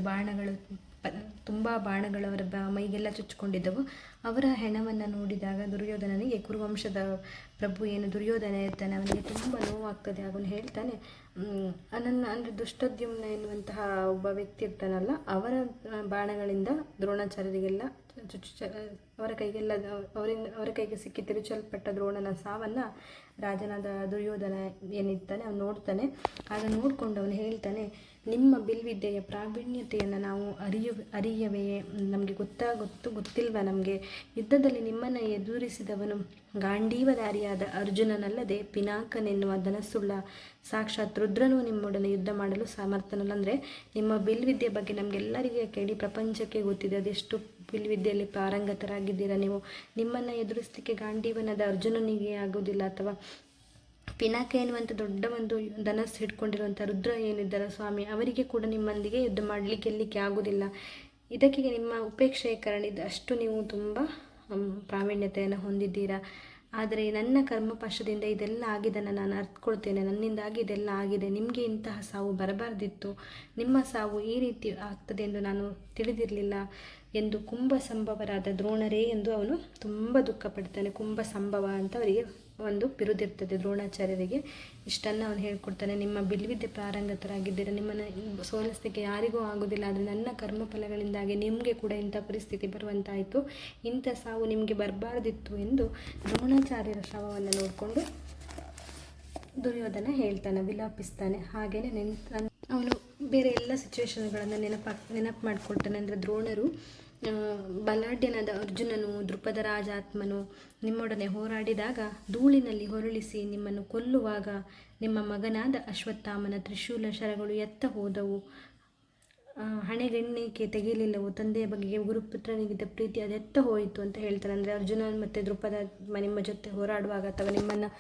ತುಂಬ ಬಾಣಗಳು ಅವರ ಮೈಗೆಲ್ಲ ಚುಚ್ಚಿಕೊಂಡಿದ್ದವು. ಅವರ ಹೆಣವನ್ನು ನೋಡಿದಾಗ ದುರ್ಯೋಧನನಿಗೆ, ಕುರುವಂಶದ ಪ್ರಭು ಏನು ದುರ್ಯೋಧನ ಇರ್ತಾನೆ, ಅವನಿಗೆ ತುಂಬ ನೋವಾಗ್ತದೆ. ಅವನು ಹೇಳ್ತಾನೆ, ಅಂದರೆ ದುಷ್ಟದ್ಯುಮ್ನ ಎನ್ನುವಂತಹ ಒಬ್ಬ ವ್ಯಕ್ತಿ ಇರ್ತಾನಲ್ಲ, ಅವರ ಬಾಣಗಳಿಂದ ದ್ರೋಣಾಚಾರ್ಯರಿಗೆಲ್ಲ ಅವರ ಕೈಗೆ ಸಿಕ್ಕಿ ತಿರುಚಲ್ಪಟ್ಟ ದ್ರೋಣನ ಸಾವನ್ನು ರಾಜನಾದ ದುರ್ಯೋಧನ ಏನಿರ್ತಾನೆ ಅವನು ನೋಡ್ತಾನೆ. ಆಗ ನೋಡಿಕೊಂಡು ಅವನು ಹೇಳ್ತಾನೆ, ನಿಮ್ಮ ಬಿಲ್ವಿದ್ಯೆಯ ಪ್ರಾವೀಣ್ಯತೆಯನ್ನು ನಾವು ಅರಿಯವೆಯೇ, ನಮಗೆ ಗೊತ್ತಿಲ್ವ ನಮಗೆ? ಯುದ್ಧದಲ್ಲಿ ನಿಮ್ಮನ್ನು ಎದುರಿಸಿದವನು ಗಾಂಡೀವಧಾರಿಯಾದ ಅರ್ಜುನನಲ್ಲದೆ ಪಿನಾಕನೆನ್ನುವ ಧನಸ್ಸುಳ್ಳ ಸಾಕ್ಷಾತ್ ರುದ್ರನು ನಿಮ್ಮೊಡನೆ ಯುದ್ಧ ಮಾಡಲು ಸಮರ್ಥನಲ್ಲ. ಅಂದರೆ ನಿಮ್ಮ ಬಿಲ್ವಿದ್ಯೆ ಬಗ್ಗೆ ನಮಗೆಲ್ಲರಿಗೆ ಕೇಳಿ ಪ್ರಪಂಚಕ್ಕೆ ಗೊತ್ತಿದೆ, ಅದೆಷ್ಟು ಬಿಲ್ವಿದ್ಯೆಯಲ್ಲಿ ಪಾರಂಗತರಾಗಿದ್ದೀರಾ ನೀವು. ನಿಮ್ಮನ್ನು ಎದುರಿಸಲಿಕ್ಕೆ ಗಾಂಡೀವನದ ಅರ್ಜುನನಿಗೆ ಆಗೋದಿಲ್ಲ, ಅಥವಾ ಪಿನಾಕ ಎನ್ನುವಂಥ ದೊಡ್ಡ ಒಂದು ಧನಸ್ಸು ಹಿಡ್ಕೊಂಡಿರುವಂಥ ರುದ್ರ ಏನಿದ್ದಾರೆ ಸ್ವಾಮಿ, ಅವರಿಗೆ ಕೂಡ ನಿಮ್ಮೊಂದಿಗೆ ಯುದ್ಧ ಮಾಡಲಿಕ್ಕೆ ಗೆಲ್ಲಲಿಕ್ಕೆ ಆಗೋದಿಲ್ಲ. ಇದಕ್ಕೆ ನಿಮ್ಮ ಉಪೇಕ್ಷೆಯ ಕಾರಣ ಇದು ಅಷ್ಟು ನೀವು ತುಂಬ ಪ್ರಾವೀಣ್ಯತೆಯನ್ನು ಹೊಂದಿದ್ದೀರಾ. ಆದರೆ ನನ್ನ ಕರ್ಮಪಾಶದಿಂದ ಇದೆಲ್ಲ ಆಗಿದ್ದನ್ನು ನಾನು ಅರ್ಥಕೊಳ್ತೇನೆ. ನನ್ನಿಂದಾಗಿ ಇದೆಲ್ಲ ಆಗಿದೆ. ನಿಮಗೆ ಇಂತಹ ಸಾವು ಬರಬಾರ್ದಿತ್ತು. ನಿಮ್ಮ ಸಾವು ಈ ರೀತಿ ಆಗ್ತದೆ ಎಂದು ನಾನು ತಿಳಿದಿರಲಿಲ್ಲ ಎಂದು ಕುಂಭ ಸಂಭವರಾದ ದ್ರೋಣರೇ ಎಂದು ಅವನು ತುಂಬ ದುಃಖ ಪಡ್ತಾನೆ. ಕುಂಭ ಸಂಭವ ಅಂತ ಅವರಿಗೆ ಒಂದು ಬಿರುದಿರ್ತದೆ ದ್ರೋಣಾಚಾರ್ಯರಿಗೆ. ಇಷ್ಟನ್ನು ಅವನು ಹೇಳ್ಕೊಡ್ತಾನೆ. ನಿಮ್ಮ ಬಿಲ್ವಿದ್ಯೆ ಪಾರಂಗತರಾಗಿದ್ದೀರಾ, ನಿಮ್ಮನ್ನು ಸೋಲಿಸಲಿಕ್ಕೆ ಯಾರಿಗೂ ಆಗೋದಿಲ್ಲ. ಆದರೆ ನನ್ನ ಕರ್ಮಫಲಗಳಿಂದಾಗಿ ನಿಮಗೆ ಕೂಡ ಇಂಥ ಪರಿಸ್ಥಿತಿ ಬರುವಂತಾಯಿತು. ಇಂಥ ಸಾವು ನಿಮಗೆ ಬರಬಾರ್ದಿತ್ತು ಎಂದು ದ್ರೋಣಾಚಾರ್ಯರ ಶವವನ್ನು ನೋಡಿಕೊಂಡು ದುರ್ಯೋಧನ ಹೇಳ್ತಾನೆ, ವಿಲಾಪಿಸ್ತಾನೆ. ಹಾಗೆಯೇ ಅವನು ಬೇರೆ ಎಲ್ಲ ಸಿಚುವೇಶನ್ಗಳನ್ನು ನೆನಪು ಮಾಡಿಕೊಳ್ತಾನೆ. ಅಂದರೆ ದ್ರೋಣರು, ಬಲಾಢ್ಯನಾದ ಅರ್ಜುನನು, ದ್ರುಪದ ರಾಜಾತ್ಮನು ನಿಮ್ಮೊಡನೆ ಹೋರಾಡಿದಾಗ ಧೂಳಿನಲ್ಲಿ ಹೊರಳಿಸಿ ನಿಮ್ಮನ್ನು ಕೊಲ್ಲುವಾಗ ನಿಮ್ಮ ಮಗನಾದ ಅಶ್ವತ್ಥಾಮನ ತ್ರಿಶೂಲ ಶರಗಳು ಎತ್ತ ಹೋದವು, ಹಣೆಗೆಣ್ಣೆಗೆ ತೆಗೆಯಲಿಲ್ಲವು, ತಂದೆಯ ಬಗೆಗೆ ಗುರುಪುತ್ರನಿಗಿದ್ದ ಪ್ರೀತಿ ಅದೆತ್ತ ಹೋಯಿತು ಅಂತ ಹೇಳ್ತಾರೆ. ಅಂದರೆ ಅರ್ಜುನ ಮತ್ತು ದ್ರುಪದ ನಿಮ್ಮ ಜೊತೆ ಹೋರಾಡುವಾಗ ಅಥವಾ ನಿಮ್ಮನ್ನು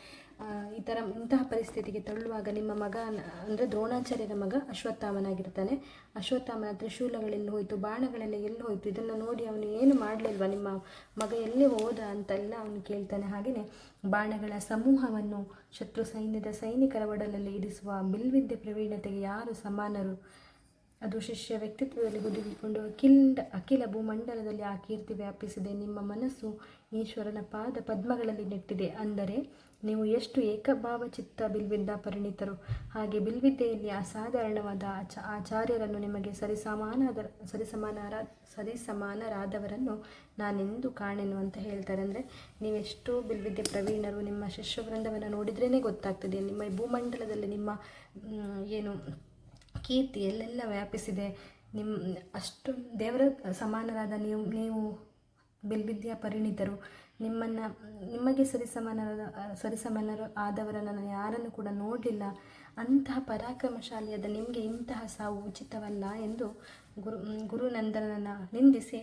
ಇಂತಹ ಪರಿಸ್ಥಿತಿಗೆ ತಳ್ಳುವಾಗ ನಿಮ್ಮ ಮಗ ಅಂದರೆ ದ್ರೋಣಾಚಾರ್ಯರ ಮಗ ಅಶ್ವತ್ಥಾಮನಾಗಿರ್ತಾನೆ. ಅಶ್ವತ್ಥಾಮನ ತ್ರಿಶೂಲಗಳೆಲ್ಲಿ ಹೋಯಿತು, ಬಾಣಗಳೆಲ್ಲ ಎಲ್ಲಿ ಹೋಯಿತು, ಇದನ್ನು ನೋಡಿ ಅವನು ಏನು ಮಾಡಲಿಲ್ವ, ನಿಮ್ಮ ಮಗ ಎಲ್ಲಿ ಹೋದ ಅಂತೆಲ್ಲ ಅವನು ಕೇಳ್ತಾನೆ. ಹಾಗೆಯೇ ಬಾಣಗಳ ಸಮೂಹವನ್ನು ಶತ್ರು ಸೈನ್ಯದ ಸೈನಿಕರ ಒಡಲಲ್ಲಿ ಇರಿಸುವ ಬಿಲ್ವಿದ್ಯೆ ಪ್ರವೀಣತೆಗೆ ಯಾರು ಸಮಾನರು, ಅದು ಶಿಷ್ಯ ವ್ಯಕ್ತಿತ್ವದಲ್ಲಿ ಹುದುಗಿಕೊಂಡು ಅಖಿಲ ಭೂಮಂಡಲದಲ್ಲಿ ಆ ಕೀರ್ತಿ ವ್ಯಾಪಿಸಿದೆ. ನಿಮ್ಮ ಮನಸ್ಸು ಈಶ್ವರನ ಪಾದ ಪದ್ಮಗಳಲ್ಲಿ ನೆಟ್ಟಿದೆ. ಅಂದರೆ ನೀವು ಎಷ್ಟು ಏಕಭಾವಚಿತ್ತ ಬಿಲ್ವಿದ್ಯಾ ಪರಿಣಿತರು. ಹಾಗೆ ಬಿಲ್ವಿದ್ಯೆಯಲ್ಲಿ ಅಸಾಧಾರಣವಾದ ಆಚಾರ್ಯರನ್ನು, ನಿಮಗೆ ಸರಿಸಮಾನರಾದವರನ್ನು ನಾನೆಂದು ಕಾಣೆನು ಅಂತ ಹೇಳ್ತಾರೆ. ಅಂದರೆ ನೀವೆಷ್ಟು ಬಿಲ್ವಿದ್ಯೆ ಪ್ರವೀಣರು, ನಿಮ್ಮ ಶಿಷ್ಯವೃಂದವನ್ನು ನೋಡಿದ್ರೇ ಗೊತ್ತಾಗ್ತದೆ. ನಿಮ್ಮ ಭೂಮಂಡಲದಲ್ಲಿ ನಿಮ್ಮ ಏನು ಕೀರ್ತಿ ಎಲ್ಲೆಲ್ಲ ವ್ಯಾಪಿಸಿದೆ. ಅಷ್ಟು ದೇವರ ಸಮಾನರಾದ ನೀವು ಬಿಲ್ವಿದ್ಯಾ ಪರಿಣಿತರು. ನಿಮಗೆ ಸರಿಸಮಾನರು ಆದವರನ್ನು ನಾನು ಯಾರನ್ನು ಕೂಡ ನೋಡಲಿಲ್ಲ. ಅಂತಹ ಪರಾಕ್ರಮಶಾಲಿಯಾದ ನಿಮಗೆ ಇಂತಹ ಸಾವು ಉಚಿತವಲ್ಲ ಎಂದು ಗುರುನಂದನನ್ನು ನಿಂದಿಸಿ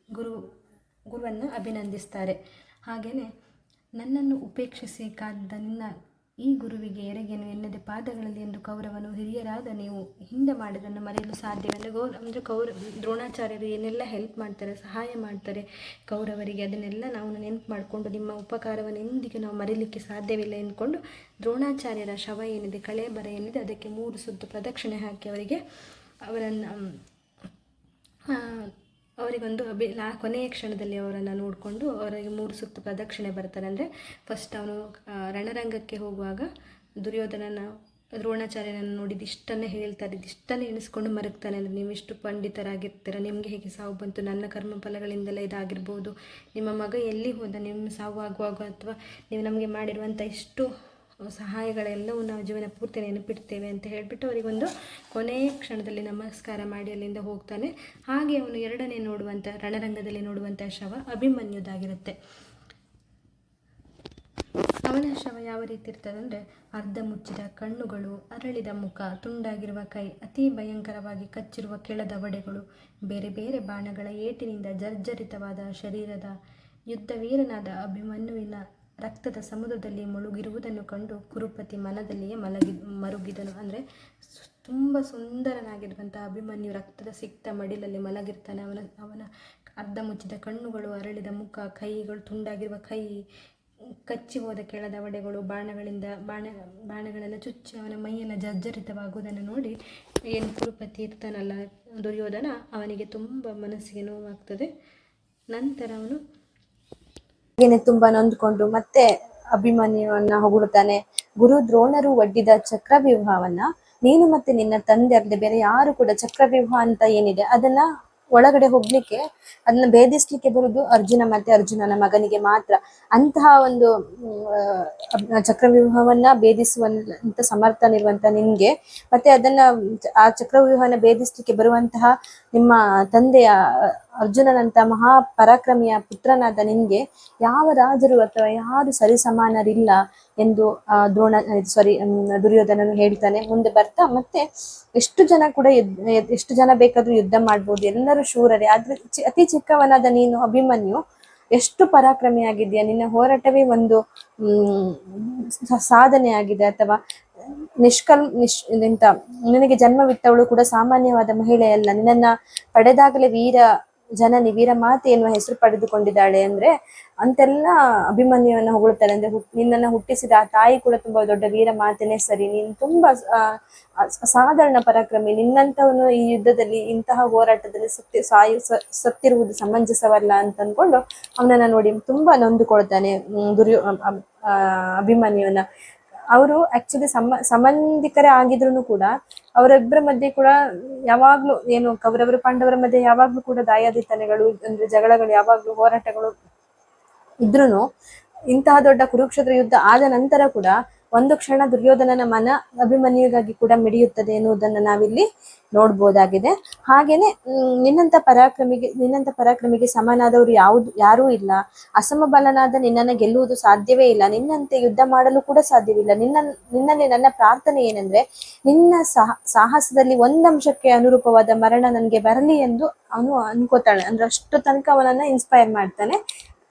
ಗುರುವನ್ನು ಅಭಿನಂದಿಸ್ತಾರೆ. ಹಾಗೆಯೇ ನನ್ನನ್ನು ಉಪೇಕ್ಷಿಸಿ ಕಾದ ನಿನ್ನ ಈ ಗುರುವಿಗೆ ಎರೆಗೆನು ಎನ್ನದೆ ಪಾದಗಳಲ್ಲಿ ಎಂದು ಕೌರವನು, ಹಿರಿಯರಾದ ನೀವು ಹಿಂದೆ ಮಾಡಿದ್ದನ್ನು ಮರೆಯಲು ಸಾಧ್ಯವಿಲ್ಲ. ದ್ರೋಣಾಚಾರ್ಯರು ಏನೆಲ್ಲ ಹೆಲ್ಪ್ ಮಾಡ್ತಾರೆ, ಸಹಾಯ ಮಾಡ್ತಾರೆ ಕೌರವರಿಗೆ, ಅದನ್ನೆಲ್ಲ ನಾವು ನೆನಪು ಮಾಡಿಕೊಂಡು ನಿಮ್ಮ ಉಪಕಾರವನ್ನು ಎಂದಿಗೂ ನಾವು ಮರೀಲಿಕ್ಕೆ ಸಾಧ್ಯವಿಲ್ಲ ಎಂದ್ಕೊಂಡು ದ್ರೋಣಾಚಾರ್ಯರ ಶವ ಏನಿದೆ, ಕಳೇಬರ ಏನಿದೆ, ಅದಕ್ಕೆ 3 ಸುತ್ತು ಪ್ರದಕ್ಷಿಣೆ ಹಾಕಿ ಅವರಿಗೊಂದು ಕೊನೆಯ ಕ್ಷಣದಲ್ಲಿ ಅವರನ್ನು ನೋಡಿಕೊಂಡು ಅವರಿಗೆ 3 ಸುತ್ತು ಪ್ರದಕ್ಷಿಣೆ ಬರ್ತಾರೆ. ಅಂದರೆ ಫಸ್ಟ್ ಅವನು ರಣರಂಗಕ್ಕೆ ಹೋಗುವಾಗ ದ್ರೋಣಾಚಾರ್ಯನನ್ನು ನೋಡಿದ್ದು ಇಷ್ಟನ್ನೇ ಹೇಳ್ತಾರೆ, ಇಷ್ಟನ್ನೇ ಎಣಿಸ್ಕೊಂಡು ಮರಗ್ತಾನೆ. ಅಂದರೆ ನೀವಿಷ್ಟು ಪಂಡಿತರಾಗಿರ್ತೀರ, ನಿಮಗೆ ಹೇಗೆ ಸಾವು ಬಂತು, ನನ್ನ ಕರ್ಮಫಲಗಳಿಂದಲೇ ಇದಾಗಿರ್ಬೋದು, ನಿಮ್ಮ ಮಗ ಎಲ್ಲಿ ಹೋದ, ನಿಮ್ಮ ಸಾವು ಆಗುವಾಗ, ಅಥವಾ ನೀವು ನಮಗೆ ಮಾಡಿರುವಂಥ ಇಷ್ಟು ಸಹಾಯಗಳೆಲ್ಲವೂ ನಾವು ಜೀವನ ಪೂರ್ತಿ ನೆನಪಿಡ್ತೇವೆ ಅಂತ ಹೇಳಿಬಿಟ್ಟು ಅವರಿಗೊಂದು ಕೊನೆಯ ಕ್ಷಣದಲ್ಲಿ ನಮಸ್ಕಾರ ಮಾಡಿ ಅಲ್ಲಿಂದ ಹೋಗ್ತಾನೆ. ಹಾಗೆ ಅವನು ಎರಡನೇ ರಣರಂಗದಲ್ಲಿ ನೋಡುವಂಥ ಶವ ಅಭಿಮನ್ಯುದಾಗಿರುತ್ತೆ. ಅವನ ಶವ ಯಾವ ರೀತಿ ಇರ್ತದೆ ಅಂದರೆ, ಅರ್ಧ ಮುಚ್ಚಿದ ಕಣ್ಣುಗಳು, ಅರಳಿದ ಮುಖ, ತುಂಡಾಗಿರುವ ಕೈ, ಅತಿ ಭಯಂಕರವಾಗಿ ಕಚ್ಚಿರುವ ಕೆಳದವಡೆಗಳು, ಬೇರೆ ಬೇರೆ ಬಾಣಗಳ ಏಟಿನಿಂದ ಜರ್ಜರಿತವಾದ ಶರೀರದ ಯುದ್ಧವೀರನಾದ ಅಭಿಮನ್ಯುವಿನ ರಕ್ತದ ಸಮುದ್ರದಲ್ಲಿ ಮುಳುಗಿರುವುದನ್ನು ಕಂಡು ಕುರುಪತಿ ಮನದಲ್ಲಿಯೇ ಮರುಗಿದನು. ಅಂದರೆ ತುಂಬ ಸುಂದರನಾಗಿರುವಂಥ ಅಭಿಮನ್ಯು ರಕ್ತದ ಸಿಕ್ತ ಮಡಿಲಲ್ಲಿ ಮಲಗಿರ್ತಾನೆ. ಅವನ ಅರ್ಧ ಮುಚ್ಚಿದ ಕಣ್ಣುಗಳು, ಅರಳಿದ ಮುಖ, ಕೈಗಳು, ತುಂಡಾಗಿರುವ ಕೈ, ಕಚ್ಚಿ ಹೋದ ಕೆಳದವಡೆಗಳು, ಬಾಣಗಳೆಲ್ಲ ಚುಚ್ಚಿ ಅವನ ಮೈಯೆಲ್ಲ ಜರ್ಜರಿತವಾಗುವುದನ್ನು ನೋಡಿ ಏನು ಕುರುಪತಿ ಇರ್ತಾನಲ್ಲ ದುರ್ಯೋಧನ, ಅವನಿಗೆ ತುಂಬ ಮನಸ್ಸಿಗೆ ನೋವಾಗ್ತದೆ. ನಂತರ ಅವನು ತುಂಬಾ ನೊಂದ್ಕೊಂಡು ಮತ್ತೆ ಅಭಿಮನ್ಯುವನ್ನ ಹೊಗಳುತ್ತಾನೆ. ಗುರು ದ್ರೋಣರು ಒಡ್ಡಿದ ಚಕ್ರವ್ಯೂಹವನ್ನ ನೀನು ಮತ್ತೆ ನಿನ್ನ ತಂದೆ ಅಲ್ಲದೆ ಬೇರೆ ಯಾರು ಕೂಡ ಚಕ್ರವ್ಯೂಹ ಅಂತ ಏನಿದೆ ಅದನ್ನ ಒಳಗಡೆ ಹೋಗ್ಲಿಕ್ಕೆ, ಅದನ್ನ ಭೇದಿಸ್ಲಿಕ್ಕೆ ಬರುದು ಅರ್ಜುನ ಮತ್ತೆ ಅರ್ಜುನನ ಮಗನಿಗೆ ಮಾತ್ರ. ಅಂತಹ ಒಂದು ಚಕ್ರವ್ಯೂಹವನ್ನ ಭೇದಿಸುವಂತ ಸಮರ್ಥನಿರುವಂತ ನಿನ್ಗೆ, ಮತ್ತೆ ಆ ಚಕ್ರವ್ಯೂಹನ ಭೇದಿಸ್ಲಿಕ್ಕೆ ಬರುವಂತಹ ನಿಮ್ಮ ತಂದೆಯ ಅರ್ಜುನನಂತ ಮಹಾ ಪರಾಕ್ರಮಿಯ ಪುತ್ರನಾದ ನಿನ್ಗೆ ಯಾವ ರಾಜರು ಅಥವಾ ಯಾರು ಸರಿಸಮಾನರಿಲ್ಲ ಎಂದು ದುರ್ಯೋಧನನು ಹೇಳ್ತಾನೆ. ಮುಂದೆ ಬರ್ತಾ ಮತ್ತೆ ಎಷ್ಟು ಜನ ಕೂಡ ಎಷ್ಟು ಜನ ಬೇಕಾದ್ರೂ ಯುದ್ಧ ಮಾಡ್ಬೋದು, ಎಲ್ಲರೂ ಶೂರರೇ, ಆದ್ರೆ ಅತಿ ಚಿಕ್ಕವನಾದ ನೀನು ಅಭಿಮನ್ಯು ಎಷ್ಟು ಪರಾಕ್ರಮಿಯಾಗಿದ್ಯಾ, ನಿನ್ನ ಹೋರಾಟವೇ ಒಂದು ಸಾಧನೆ ಆಗಿದೆ. ಅಥವಾ ಎಂತ ನಿನಗೆ ಜನ್ಮವಿತ್ತವಳು ಕೂಡ ಸಾಮಾನ್ಯವಾದ ಮಹಿಳೆಯಲ್ಲ, ನಿನ್ನನ್ನ ಪಡೆದಾಗಲೇ ಜನನಿ ವೀರ ಮಾತೆ ಎನ್ನುವ ಹೆಸರು ಪಡೆದುಕೊಂಡಿದ್ದಾಳೆ ಅಂದ್ರೆ ಅಂತೆಲ್ಲ ಅಭಿಮನ್ಯುವನ್ನ ಹೊಗಳುತ್ತಾಳೆ. ಅಂದ್ರೆ ನಿನ್ನನ್ನ ಹುಟ್ಟಿಸಿದ ಆ ತಾಯಿ ಕೂಡ ತುಂಬಾ ದೊಡ್ಡ ವೀರ ಮಾತೆನೇ ಸರಿ, ನೀನು ತುಂಬಾ ಅಸಾಧಾರಣ ಪರಾಕ್ರಮಿ, ನಿನ್ನಂತವನು ಈ ಯುದ್ಧದಲ್ಲಿ ಇಂತಹ ಹೋರಾಟದಲ್ಲಿ ಸತ್ತಿರುವುದು ಸಮಂಜಸವಲ್ಲ ಅಂತ ಅನ್ಕೊಂಡು ಅವನನ್ನ ನೋಡಿ ತುಂಬಾ ನೊಂದುಕೊಳ್ತಾನೆ ಅಭಿಮನ್ಯುವನ್ನ. ಅವರು ಆಕ್ಚುಲಿ ಸಂಬಂಧಿಕರೇ ಆಗಿದ್ರು ಕೂಡ ಅವರಿಬ್ಬರ ಮಧ್ಯೆ ಕೂಡ ಯಾವಾಗ್ಲೂ ಏನು ಕೌರವರು ಪಾಂಡವರ ಮಧ್ಯೆ ಯಾವಾಗ್ಲೂ ಕೂಡ ದಾಯಾದಿತನೆಗಳು ಅಂದ್ರೆ ಜಗಳಗಳು ಯಾವಾಗ್ಲೂ ಹೋರಾಟಗಳು ಇದ್ರುನು ಇಂತಹ ದೊಡ್ಡ ಕುರುಕ್ಷೇತ್ರ ಯುದ್ಧ ಆದ ನಂತರ ಕೂಡ ಒಂದು ಕ್ಷಣ ದುರ್ಯೋಧನನ ಮನ ಅಭಿಮನ್ಯುಗಾಗಿ ಕೂಡ ಮಿಡಿಯುತ್ತದೆ ಎನ್ನುವುದನ್ನ ನಾವಿಲ್ಲಿ ನೋಡ್ಬೋದಾಗಿದೆ. ಹಾಗೇನೆ ನಿನ್ನಂತ ಪರಾಕ್ರಮಿಗೆ ಸಮನಾದವರು ಯಾರೂ ಇಲ್ಲ, ಅಸಮಬಲನಾದ ನಿನ್ನನ್ನ ಗೆಲ್ಲುವುದು ಸಾಧ್ಯವೇ ಇಲ್ಲ, ನಿನ್ನಂತೆ ಯುದ್ಧ ಮಾಡಲು ಕೂಡ ಸಾಧ್ಯವಿಲ್ಲ. ನಿನ್ನಲ್ಲಿ ನನ್ನ ಪ್ರಾರ್ಥನೆ ಏನಂದ್ರೆ ನಿನ್ನ ಸಾಹಸದಲ್ಲಿ ಒಂದಂಶಕ್ಕೆ ಅನುರೂಪವಾದ ಮರಣ ನನ್ಗೆ ಬರಲಿ ಎಂದು ಅವನು ಅನ್ಕೋತಾಳೆ. ಅಂದ್ರೆ ಅಷ್ಟು ತನಕ ಅವನನ್ನ ಇನ್ಸ್ಪೈರ್ ಮಾಡ್ತಾನೆ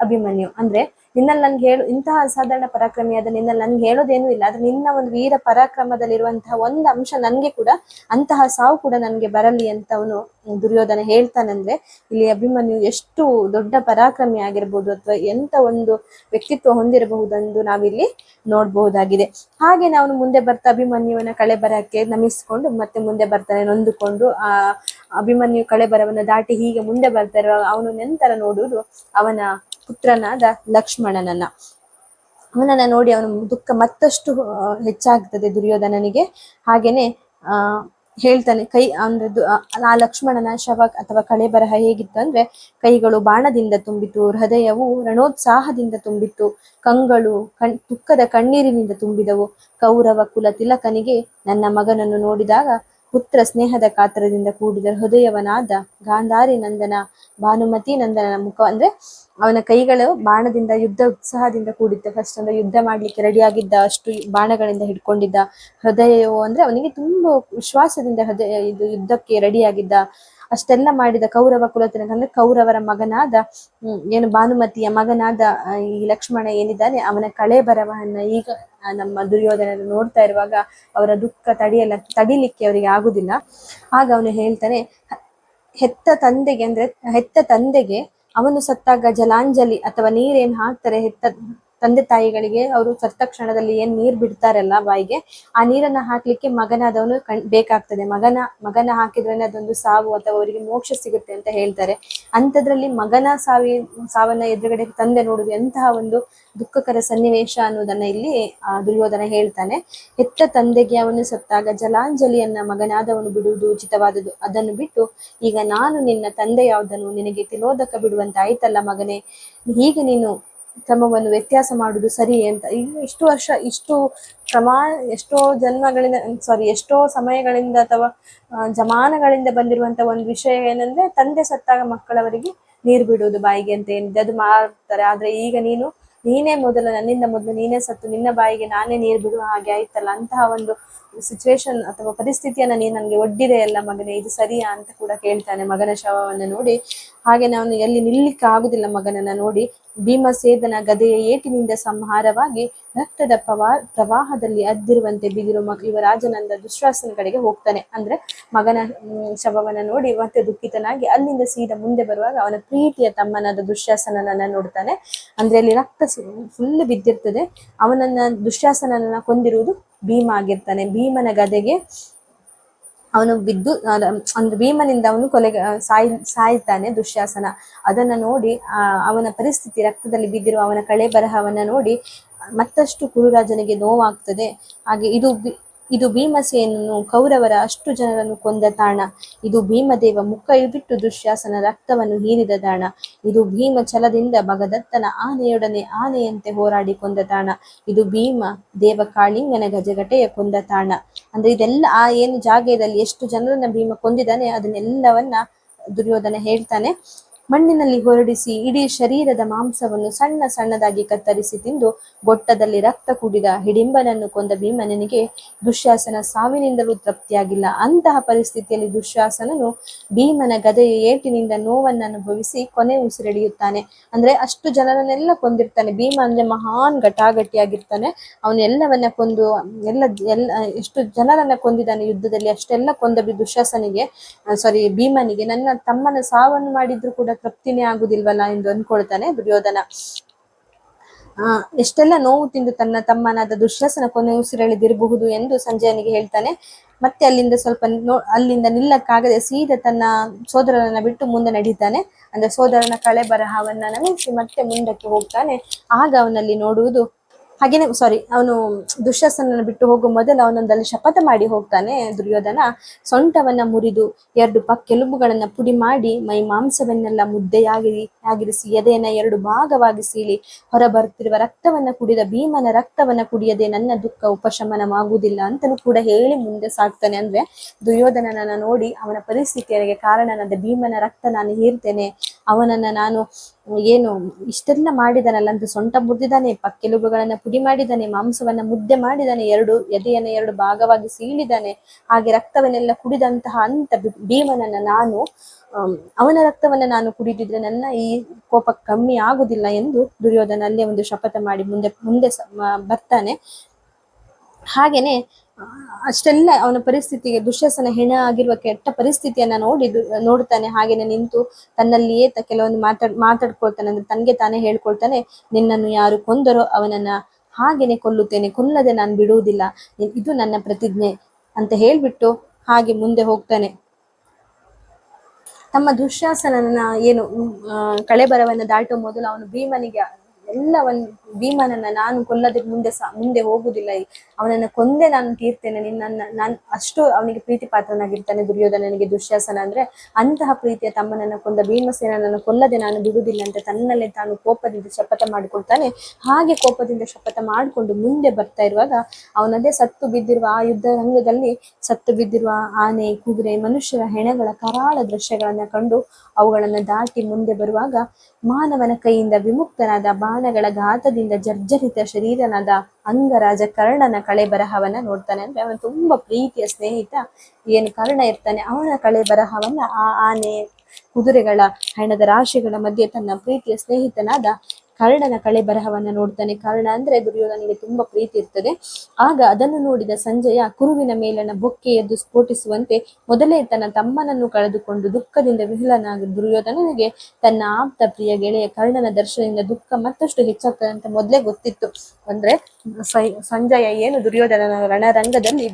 ಅಭಿಮನ್ಯು. ಅಂದ್ರೆ ನಿನ್ನಲ್ಲಿ ನನ್ಗೆ ಇಂತಹ ಅಸಾಧಾರಣ ಪರಾಕ್ರಮಿಯಾದ ನಿನ್ನಲ್ಲಿ ನನ್ಗೆ ಹೇಳೋದೇನು ಇಲ್ಲ, ಆದ್ರೆ ನಿನ್ನ ಒಂದು ವೀರ ಪರಾಕ್ರಮದಲ್ಲಿರುವಂತಹ ಒಂದು ಅಂಶ ನನ್ಗೆ ಕೂಡ ಅಂತಹ ಸಾವು ಕೂಡ ನನ್ಗೆ ಬರಲಿ ಅಂತ ಅವನು ದುರ್ಯೋಧನ ಹೇಳ್ತಾನಂದ್ರೆ ಇಲ್ಲಿ ಅಭಿಮನ್ಯು ಎಷ್ಟು ದೊಡ್ಡ ಪರಾಕ್ರಮಿ ಆಗಿರ್ಬೋದು ಅಥವಾ ಎಂತ ಒಂದು ವ್ಯಕ್ತಿತ್ವ ಹೊಂದಿರಬಹುದೆಂದು ನಾವಿಲ್ಲಿ ನೋಡ್ಬಹುದಾಗಿದೆ. ಹಾಗೆ ನಾವು ಮುಂದೆ ಬರ್ತಾ ಅಭಿಮನ್ಯುವನ ಕಳೆಬರಕ್ಕೆ ನಮಿಸ್ಕೊಂಡು ಮತ್ತೆ ಮುಂದೆ ಬರ್ತಾನೆ ನೊಂದುಕೊಂಡು. ಆ ಅಭಿಮನ್ಯು ಕಳೆಬರವನ್ನ ದಾಟಿ ಹೀಗೆ ಮುಂದೆ ಬರ್ತಾ ಇರುವಾಗ ಅವನು ನಂತರ ನೋಡುವುದು ಅವನ ಪುತ್ರನಾದ ಲಕ್ಷ್ಮಣನನ್ನ. ಅವನನ್ನ ನೋಡಿ ಅವನ ದುಃಖ ಮತ್ತಷ್ಟು ಹೆಚ್ಚಾಗ್ತದೆ ದುರ್ಯೋಧನನಿಗೆ. ಹಾಗೇನೆ ಹೇಳ್ತಾನೆ ಆ ಲಕ್ಷ್ಮಣನ ಶವ ಅಥವಾ ಕಳೆಬರಹ ಹೇಗಿತ್ತು ಅಂದ್ರೆ ಕೈಗಳು ಬಾಣದಿಂದ ತುಂಬಿತು, ಹೃದಯವು ರಣೋತ್ಸಾಹದಿಂದ ತುಂಬಿತ್ತು, ಕಂಗಳು ದುಃಖದ ಕಣ್ಣೀರಿನಿಂದ ತುಂಬಿದವು. ಕೌರವ ಕುಲ ತಿಲಕನಿಗೆ ನನ್ನ ಮಗನನ್ನು ನೋಡಿದಾಗ ಪುತ್ರ ಸ್ನೇಹದ ಕಾತರದಿಂದ ಕೂಡಿದ ಹೃದಯವನಾದ ಗಾಂಧಾರಿ ನಂದನ ಭಾನುಮತಿ ನಂದನನ ಮುಖ. ಅಂದ್ರೆ ಅವನ ಕೈಗಳು ಬಾಣದಿಂದ ಯುದ್ಧ ಉತ್ಸಾಹದಿಂದ ಕೂಡಿದ್ದ. ಫಸ್ಟ್ ಅಂದ್ರೆ ಯುದ್ಧ ಮಾಡ್ಲಿಕ್ಕೆ ರೆಡಿಯಾಗಿದ್ದ, ಅಷ್ಟು ಬಾಣಗಳಿಂದ ಹಿಡ್ಕೊಂಡಿದ್ದ. ಹೃದಯವು ಅಂದ್ರೆ ಅವನಿಗೆ ತುಂಬಾ ವಿಶ್ವಾಸದಿಂದ ಇದು ಯುದ್ಧಕ್ಕೆ ರೆಡಿಯಾಗಿದ್ದ. ಅಷ್ಟೆಲ್ಲ ಮಾಡಿದ ಕೌರವ ಕುಲತಿಲಕ ಅಂದ್ರೆ ಕೌರವರ ಮಗನಾದ ಏನು ಭಾನುಮತಿಯ ಮಗನಾದ ಈ ಲಕ್ಷ್ಮಣ ಏನಿದ್ದಾನೆ ಅವನ ಕಳೆಬರವನ್ನ ಈಗ ನಮ್ಮ ದುರ್ಯೋಧನರು ನೋಡ್ತಾ ಇರುವಾಗ ಅವರ ದುಃಖ ತಡಿಲಿಕ್ಕೆ ಅವರಿಗೆ ಆಗುದಿಲ್ಲ. ಆಗ ಅವನು ಹೇಳ್ತಾನೆ, ಹೆತ್ತ ತಂದೆಗೆ ಅವನು ಸತ್ತಾಗ ಜಲಾಂಜಲಿ ಅಥವಾ ನೀರೇನ್ ಹಾಕ್ತಾರೆ ತಂದೆ ತಾಯಿಗಳಿಗೆ, ಅವರು ಸತ್ತ ಕ್ಷಣದಲ್ಲಿ ಏನ್ ನೀರ್ ಬಿಡ್ತಾರಲ್ಲ ಬಾಯಿಗೆ, ಆ ನೀರನ್ನ ಹಾಕ್ಲಿಕ್ಕೆ ಮಗನಾದವನು ಬೇಕಾಗ್ತದೆ. ಮಗನ ಹಾಕಿದ್ರೆ ಅದೊಂದು ಸಾವು ಅಥವಾ ಅವರಿಗೆ ಮೋಕ್ಷ ಸಿಗುತ್ತೆ ಅಂತ ಹೇಳ್ತಾರೆ. ಅಂಥದ್ರಲ್ಲಿ ಮಗನ ಸಾವನ್ನ ಎದುರುಗಡೆ ತಂದೆ ನೋಡುದು ಎಂತಹ ಒಂದು ದುಃಖಕರ ಸನ್ನಿವೇಶ ಅನ್ನೋದನ್ನ ಇಲ್ಲಿ ದುರ್ಯೋಧನ ಹೇಳ್ತಾನೆ. ಹೆತ್ತ ತಂದೆಗೆ ಅವನು ಸತ್ತಾಗ ಜಲಾಂಜಲಿಯನ್ನ ಮಗನಾದವನು ಬಿಡುವುದು ಉಚಿತವಾದುದು. ಅದನ್ನು ಬಿಟ್ಟು ಈಗ ನಾನು ನಿನ್ನ ತಂದೆಯಾದನು ನಿನಗೆ ತಿಲೋದಕ ಬಿಡುವಂತ ಆಯ್ತಲ್ಲ ಮಗನೇ, ಹೀಗೆ ನೀನು ಕ್ರಮವನ್ನು ವ್ಯತ್ಯಾಸ ಮಾಡುವುದು ಸರಿಯೇ ಅಂತ. ಈಗ ಎಷ್ಟೋ ಸಮಯಗಳಿಂದ ಅಥವಾ ಜಮಾನಗಳಿಂದ ಬಂದಿರುವಂತ ಒಂದು ವಿಷಯ ಏನಂದ್ರೆ ತಂದೆ ಸತ್ತಾಗ ಮಕ್ಕಳವರಿಗೆ ನೀರು ಬಿಡುವುದು ಬಾಯಿಗೆ ಅಂತ ಏನಿದೆ ಅದು ಮಾಡ್ತಾರೆ. ಆದ್ರೆ ಈಗ ನನ್ನಿಂದ ಮೊದಲು ನೀನೇ ಸತ್ತು ನಿನ್ನ ಬಾಯಿಗೆ ನಾನೇ ನೀರು ಬಿಡುವ ಹಾಗೆ ಆಯ್ತಲ್ಲ, ಅಂತಹ ಒಂದು ಸಿಚುವೇಶನ್ ಅಥವಾ ಪರಿಸ್ಥಿತಿಯನ್ನ ನೀನು ನನಗೆ ಒಡ್ಡಿದೆ ಅಲ್ಲ ಮಗನೇ, ಇದು ಸರಿಯಾ ಅಂತ ಕೂಡ ಕೇಳ್ತಾನೆ ಮಗನ ಶವವನ್ನು ನೋಡಿ. ಹಾಗೆ ನಾನು ಎಲ್ಲಿ ನಿಲ್ಲಿಕ್ಕೆ ಆಗುದಿಲ್ಲ ಮಗನನ್ನ ನೋಡಿ. ಭೀಮಸೇದನ ಗದೆಯ ಏಟಿನಿಂದ ಸಂಹಾರವಾಗಿ ರಕ್ತದ ಪ್ರವಾಹದಲ್ಲಿ ಅದ್ದಿರುವಂತೆ ಬಿದಿರು ಯುವರಾಜನಂದ ದುಶ್ಯಾಸನ ಕಡೆಗೆ ಹೋಗ್ತಾನೆ. ಅಂದ್ರೆ ಮಗನ ಶವವನ್ನ ನೋಡಿ ಮತ್ತೆ ದುಃಖಿತನಾಗಿ ಅಲ್ಲಿಂದ ಸೀದಾ ಮುಂದೆ ಬರುವಾಗ ಅವನ ಪ್ರೀತಿಯ ತಮ್ಮನಾದ ದುಶ್ಯಾಸನನನ್ನ ನೋಡ್ತಾನೆ. ಅಂದ್ರೆ ಅಲ್ಲಿ ರಕ್ತ ಫುಲ್ ಬಿದ್ದಿರ್ತದೆ. ದುಶ್ಯಾಸನನನ್ನ ಕೊಂದಿರುವುದು ಭೀಮ ಆಗಿರ್ತಾನೆ. ಭೀಮನ ಗದೆಗೆ ಅವನು ಬಿದ್ದು ಅಂದ್ರೆ ಭೀಮನಿಂದ ಅವನು ಸಾಯ್ತಾನೆ ದುಶ್ಯಾಸನ. ಅದನ್ನ ನೋಡಿ ಅವನ ಪರಿಸ್ಥಿತಿ ರಕ್ತದಲ್ಲಿ ಬಿದ್ದಿರುವ ಅವನ ಕಳೆ ಬರಹವನ್ನ ನೋಡಿ ಮತ್ತಷ್ಟು ಕುರುರಾಜನಿಗೆ ನೋವಾಗ್ತದೆ. ಹಾಗೆ ಇದು ಭೀಮಸೇನನು ಕೌರವರ ಅಷ್ಟು ಜನರನ್ನು ಕೊಂದ ತಾಣ. ಇದು ಭೀಮದೇವ ಮುಖ ಬಿಟ್ಟು ದುಶ್ಯಾಸನ ರಕ್ತವನ್ನು ಹೀರಿದ ತಾಣ. ಇದು ಭೀಮ ಛಲದಿಂದ ಭಗದತ್ತನ ಆನೆಯೊಡನೆ ಆನೆಯಂತೆ ಹೋರಾಡಿ ಕೊಂದ ತಾಣ. ಇದು ಭೀಮ ದೇವ ಕಾಳಿಂಗನ ಗಜಗಟೆಯ ಕೊಂದ ತಾಣ. ಅಂದ್ರೆ ಇದೆಲ್ಲ ಏನು ಜಾಗದಲ್ಲಿ ಎಷ್ಟು ಜನರನ್ನ ಭೀಮ ಕೊಂದಿದ್ದಾನೆ ಅದನ್ನೆಲ್ಲವನ್ನ ದುರ್ಯೋಧನ ಹೇಳ್ತಾನೆ. ಮಣ್ಣಿನಲ್ಲಿ ಹೊರಡಿಸಿ ಇಡೀ ಶರೀರದ ಮಾಂಸವನ್ನು ಸಣ್ಣ ಸಣ್ಣದಾಗಿ ಕತ್ತರಿಸಿ ತಿಂದು ಗೊಟ್ಟದಲ್ಲಿ ರಕ್ತ ಕುಡಿದ ಹಿಡಿಂಬನನ್ನು ಕೊಂದ ಭೀಮನಿಗೆ ದುಶ್ಯಾಸನ ಸಾವಿನಿಂದಲೂ ತೃಪ್ತಿಯಾಗಿಲ್ಲ. ಅಂತಹ ಪರಿಸ್ಥಿತಿಯಲ್ಲಿ ದುಶ್ಯಾಸನನು ಭೀಮನ ಗದೆಯ ಏಟಿನಿಂದ ನೋವನ್ನು ಅನುಭವಿಸಿ ಕೊನೆ ಉಸಿರೆಳೆಯುತ್ತಾನೆ. ಅಂದ್ರೆ ಅಷ್ಟು ಜನರನ್ನೆಲ್ಲ ಕೊಂದಿರ್ತಾನೆ. ಭೀಮ ಅಂದ್ರೆ ಮಹಾನ್ ಘಟಾಘಟಿಯಾಗಿರ್ತಾನೆ. ಅವನು ಎಲ್ಲವನ್ನ ಕೊಂದು ಎಷ್ಟು ಜನರನ್ನ ಕೊಂದಿದ್ದಾನೆ ಯುದ್ಧದಲ್ಲಿ, ಅಷ್ಟೆಲ್ಲ ಕೊಂದ ದುಶ್ಯಾಸನಿಗೆ ಭೀಮನಿಗೆ ನನ್ನ ತಮ್ಮನ ಸಾವನ್ನು ಮಾಡಿದ್ರು ಕೂಡ ತೃಪ್ತಿನೇ ಆಗುದಿಲ್ವಲ್ಲ ಎಂದು ಅನ್ಕೊಳ್ತಾನೆ ದುರ್ಯೋಧನ. ಎಷ್ಟೆಲ್ಲ ನೋವು ತಿಂದು ತನ್ನ ತಮ್ಮನಾದ ದುಶ್ಯಾಸನ ಕೊನೆ ಉಸಿರೆಳೆದಿರಬಹುದು ಎಂದು ಸಂಜಯನಿಗೆ ಹೇಳ್ತಾನೆ. ಮತ್ತೆ ಅಲ್ಲಿಂದ ನಿಲ್ಲಕ್ಕಾಗದೆ ಸೀದಾ ತನ್ನ ಸೋದರನನ್ನ ಬಿಟ್ಟು ಮುಂದೆ ನಡೀತಾನೆ. ಅಂದ್ರೆ ಸೋದರನ ಕಳೆ ಬರಹವನ್ನ ನಮಿಸಿ ಮತ್ತೆ ಮುಂದಕ್ಕೆ ಹೋಗ್ತಾನೆ. ಆಗ ಅವನಲ್ಲಿ ನೋಡುವುದು ಅವನು ದುಶ್ಯಾಸನನ ಬಿಟ್ಟು ಹೋಗುವ ಮೊದಲು ಅವನೊಂದಲ್ಲಿ ಶಪಥ ಮಾಡಿ ಹೋಗ್ತಾನೆ ದುರ್ಯೋಧನ. ಸೊಂಟವನ್ನ ಮುರಿದು 2 ಪಕ್ಕೆಲುಬುಗಳನ್ನ ಪುಡಿ ಮಾಡಿ ಮೈ ಮಾಂಸವನ್ನೆಲ್ಲ ಮುದ್ದೆಯಾಗಿರಿಸಿ ಎದೆಯನ್ನ 2 ಭಾಗವಾಗಿ ಸೀಳಿ ಹೊರ ಬರುತ್ತಿರುವ ರಕ್ತವನ್ನ ಕುಡಿದ ಭೀಮನ ರಕ್ತವನ್ನ ಕುಡಿಯದೆ ನನ್ನ ದುಃಖ ಉಪಶಮನವಾಗುವುದಿಲ್ಲ ಅಂತಲೂ ಕೂಡ ಹೇಳಿ ಮುಂದೆ ಸಾಕ್ತಾನೆ. ಅಂದ್ರೆ ದುರ್ಯೋಧನನನ್ನ ನೋಡಿ ಅವನ ಪರಿಸ್ಥಿತಿಯರಿಗೆ ಕಾರಣನಾದ ಭೀಮನ ರಕ್ತ ನಾನು ಹೀರ್ತೇನೆ, ಅವನನ್ನ ನಾನು ಇಷ್ಟೆಲ್ಲ ಮಾಡಿದಾನಲ್ಲ ಅಂತ ಸೊಂಟ ಮುರಿದಿದ್ದಾನೆ, ಪಕ್ಕೆಲುಬುಗಳನ್ನ ಪುಡಿ ಮಾಡಿದ್ದಾನೆ, ಮಾಂಸವನ್ನ ಮುದ್ದೆ ಮಾಡಿದ್ದಾನೆ, ಎದೆಯನ್ನ 2 ಭಾಗವಾಗಿ ಸೀಳಿದ್ದಾನೆ, ಹಾಗೆ ರಕ್ತವನ್ನೆಲ್ಲ ಕುಡಿದಂತಹ ಅಂತ ಭೀಮನನ್ನ ಅವನ ರಕ್ತವನ್ನ ನಾನು ಕುಡಿದಿದ್ರೆ ನನ್ನ ಈ ಕೋಪ ಕಮ್ಮಿ ಆಗುದಿಲ್ಲ ಎಂದು ದುರ್ಯೋಧನ ಅಲ್ಲೇ ಒಂದು ಶಪಥ ಮಾಡಿ ಮುಂದೆ ಬರ್ತಾನೆ. ಹಾಗೇನೆ ಅಷ್ಟೆಲ್ಲ ಅವನ ಪರಿಸ್ಥಿತಿಗೆ ದುಶ್ಯಾಸನ ಹೆಣ ಆಗಿರುವ ಕೆಟ್ಟ ಪರಿಸ್ಥಿತಿಯನ್ನ ನೋಡ್ತಾನೆ. ಹಾಗೇನೆ ನಿಂತು ತನ್ನಲ್ಲಿಯೇ ಕೆಲವೊಂದು ಮಾತಾಡ್ಕೊಳ್ತಾನೆ. ಅಂದ್ರೆ ತನ್ಗೆ ತಾನೇ ಹೇಳ್ಕೊಳ್ತಾನೆ, ನಿನ್ನನ್ನು ಯಾರು ಕೊಂದರೋ ಅವನನ್ನ ಹಾಗೇನೆ ಕೊಲ್ಲುತ್ತೇನೆ, ಕೊಲ್ಲದೆ ನಾನು ಬಿಡುವುದಿಲ್ಲ, ಇದು ನನ್ನ ಪ್ರತಿಜ್ಞೆ ಅಂತ ಹೇಳ್ಬಿಟ್ಟು ಹಾಗೆ ಮುಂದೆ ಹೋಗ್ತಾನೆ. ತಮ್ಮ ದುಶ್ಯಾಸನನ ಕಳೆಬರವನ್ನ ದಾಟುವ ಮೊದಲು ಅವನು ಭೀಮನನ್ನ ನಾನು ಕೊಲ್ಲದೆ ಮುಂದೆ ಹೋಗುದಿಲ್ಲ, ಅವನನ್ನ ಕೊಂದೆ ನಾನು ತೀರ್ತೇನೆ, ನಾನು ಅಷ್ಟು ಅವನಿಗೆ ಪ್ರೀತಿ ಪಾತ್ರನಾಗಿರ್ತಾನೆ ದುರ್ಯೋಧನನಿಗೆ ದುಶ್ಯಾಸನ ಅಂದ್ರೆ. ಅಂತಹ ಪ್ರೀತಿಯ ತಮ್ಮನನ್ನ ಕೊಂದ ಭೀಮಸೇನನನ್ನು ಕೊಲ್ಲದೆ ನಾನು ಬಿಡುವುದಿಲ್ಲ ಅಂತ ತನ್ನಲ್ಲೇ ತಾನು ಕೋಪದಿಂದ ಶಪಥ ಮಾಡಿಕೊಳ್ತಾನೆ. ಹಾಗೆ ಕೋಪದಿಂದ ಶಪಥ ಮಾಡಿಕೊಂಡು ಮುಂದೆ ಬರ್ತಾ ಇರುವಾಗ ಅವನದೇ ಸತ್ತು ಬಿದ್ದಿರುವ ಆ ಯುದ್ಧ ರಂಗದಲ್ಲಿ ಸತ್ತು ಬಿದ್ದಿರುವ ಆನೆ, ಕುದುರೆ, ಮನುಷ್ಯರ ಹೆಣಗಳ ಕರಾಳ ದೃಶ್ಯಗಳನ್ನ ಕಂಡು ಅವುಗಳನ್ನ ದಾಟಿ ಮುಂದೆ ಬರುವಾಗ ಮಾನವನ ಕೈಯಿಂದ ವಿಮುಕ್ತನಾದ ಬಾಣಗಳ ಘಾತದಿಂದ ಜರ್ಜರಿತ ಶರೀರನಾದ ಅಂಗರಾಜ ಕರ್ಣನ ಕಳೆ ಬರಹವನ್ನ ನೋಡ್ತಾನೆ. ಅಂದ್ರೆ ಅವನು ತುಂಬಾ ಪ್ರೀತಿಯ ಸ್ನೇಹಿತ ಕರ್ಣ ಇರ್ತಾನೆ. ಅವನ ಕಳೆ ಬರಹವನ್ನ ಆ ಆನೆ, ಕುದುರೆಗಳ ಹೆಣದ ರಾಶಿಗಳ ಮಧ್ಯೆ ತನ್ನ ಪ್ರೀತಿಯ ಸ್ನೇಹಿತನಾದ ಕರ್ಣನ ಕಳೆ ಬರಹವನ್ನ ನೋಡ್ತಾನೆ. ಕರ್ಣ ಅಂದ್ರೆ ದುರ್ಯೋಧನಿಗೆ ತುಂಬಾ ಪ್ರೀತಿ ಇರ್ತದೆ. ಆಗ ಅದನ್ನು ನೋಡಿದ ಸಂಜಯ ಕುರುವಿನ ಮೇಲನ ಬೊಕ್ಕೆ ಎದ್ದು ಸ್ಫೋಟಿಸುವಂತೆ ಮೊದಲೇ ತನ್ನ ತಮ್ಮನನ್ನು ಕಳೆದುಕೊಂಡು ದುಃಖದಿಂದ ವಿಹ್ವಲನಾದ ದುರ್ಯೋಧನನಿಗೆ ತನ್ನ ಆಪ್ತ ಪ್ರಿಯ ಗೆಳೆಯ ಕರ್ಣನ ದರ್ಶನದಿಂದ ದುಃಖ ಮತ್ತಷ್ಟು ಹೆಚ್ಚಾಗ್ತದೆ ಅಂತ ಮೊದಲೇ ಗೊತ್ತಿತ್ತು. ಅಂದ್ರೆ ಸಂಜಯ ದುರ್ಯೋಧನನ ರಣರಂಗದಲ್ಲಿ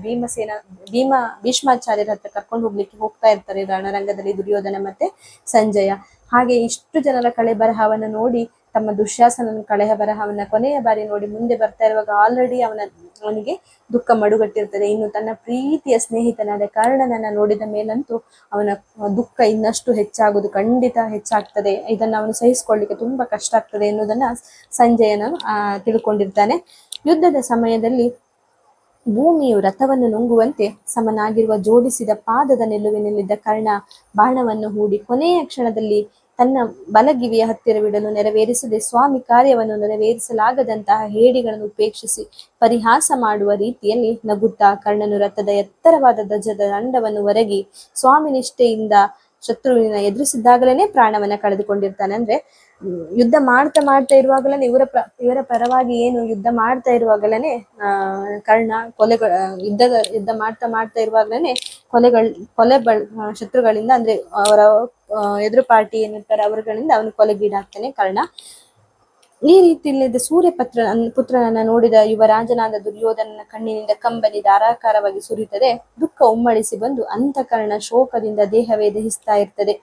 ಭೀಷ್ಮಾಚಾರ್ಯರ ಹತ್ರ ಕರ್ಕೊಂಡು ಹೋಗ್ತಾ ಇರ್ತಾರೆ ರಣರಂಗದಲ್ಲಿ ದುರ್ಯೋಧನ ಮತ್ತೆ ಸಂಜಯ. ಹಾಗೆ ಇಷ್ಟು ಜನರ ಕಳೆ ಬರಹವನ್ನ ನೋಡಿ ತಮ್ಮ ದುಶ್ಯಾಸನನ ಕಳೆಯ ಬರಹವನ್ನ ಕೊನೆಯ ಬಾರಿ ನೋಡಿ ಮುಂದೆ ಬರ್ತಾ ಇರುವಾಗ ಆಲ್ರೆಡಿ ಅವನಿಗೆ ದುಃಖ ಮಡುಗಟ್ಟಿರ್ತದೆ. ಇನ್ನು ತನ್ನ ಪ್ರೀತಿಯ ಸ್ನೇಹಿತನಾದ ಕರ್ಣನನ್ನ ನೋಡಿದ ಮೇಲಂತೂ ಅವನ ದುಃಖ ಇನ್ನಷ್ಟು ಹೆಚ್ಚಾಗುವುದು ಖಂಡಿತ ಹೆಚ್ಚಾಗ್ತದೆ. ಇದನ್ನ ಅವನು ಸಹಿಸಿಕೊಳ್ಳಿಕ್ಕೆ ತುಂಬಾ ಕಷ್ಟ ಆಗ್ತದೆ ಎನ್ನುವುದನ್ನ ಸಂಜಯನ ತಿಳ್ಕೊಂಡಿರ್ತಾನೆ. ಯುದ್ಧದ ಸಮಯದಲ್ಲಿ ಭೂಮಿಯು ರಥವನ್ನು ನುಂಗುವಂತೆ ಸಮನಾಗಿರುವ ಜೋಡಿಸಿದ ಪಾದದ ನಿಲುವಿನಲ್ಲಿದ್ದ ಕರ್ಣ ಬಾಣವನ್ನು ಹೂಡಿ ಕೊನೆಯ ಕ್ಷಣದಲ್ಲಿ ತನ್ನ ಬಲಗಿವಿಯ ಹತ್ತಿರವಿಡಲು ನೆರವೇರಿಸದೆ ಸ್ವಾಮಿ ಕಾರ್ಯವನ್ನು ನೆರವೇರಿಸಲಾಗದಂತಹ ಹೇಡಿಗಳನ್ನು ಉಪೇಕ್ಷಿಸಿ ಪರಿಹಾಸ ಮಾಡುವ ರೀತಿಯಲ್ಲಿ ನಗುತ್ತಾ ಕರ್ಣನು ರಥದ ಎತ್ತರವಾದ ಧ್ವಜದ ದಂಡವನ್ನು ಒರಗಿ ಸ್ವಾಮಿ ನಿಷ್ಠೆಯಿಂದ ಶತ್ರುವಿನ ಎದುರಿಸಿದ್ದಾಗಲೇ ಪ್ರಾಣವನ್ನ ಕಳೆದುಕೊಂಡಿರ್ತಾನೆ. ಅಂದ್ರೆ ಯುದ್ಧ ಮಾಡ್ತಾ ಇರುವಾಗಲೇ ಇವರ ಪರವಾಗಿ ಯುದ್ಧ ಮಾಡ್ತಾ ಇರುವಾಗಲೇ ಕರ್ಣ ಯುದ್ಧ ಮಾಡ್ತಾ ಇರುವಾಗಲೇ ಶತ್ರುಗಳಿಂದ ಅಂದ್ರೆ ಅವರ ಎದುರು ಪಾರ್ಟಿ ಏನಿರ್ತಾರೆ ಅವರುಗಳಿಂದ ಅವನು ಕೊಲೆಗೀಡಾಗ್ತಾನೆ ಕರ್ಣ. ಈ ರೀತಿಯಲ್ಲಿ ಸೂರ್ಯ ಪುತ್ರನನ್ನ ನೋಡಿದ ಯುವರಾಜನಾದ ದುರ್ಯೋಧನನ ಕಣ್ಣಿನಿಂದ ಕಂಬನಿ ಧಾರಾಕಾರವಾಗಿ ಸುರಿಯುತ್ತದೆ. ದುಃಖ ಉಮ್ಮಳಿಸಿ ಬಂದು ಅಂತಃಕರಣ ಶೋಕದಿಂದ ದೇಹವೇ ದಹಿಸ್ತಾ ಇರ್ತದೆ.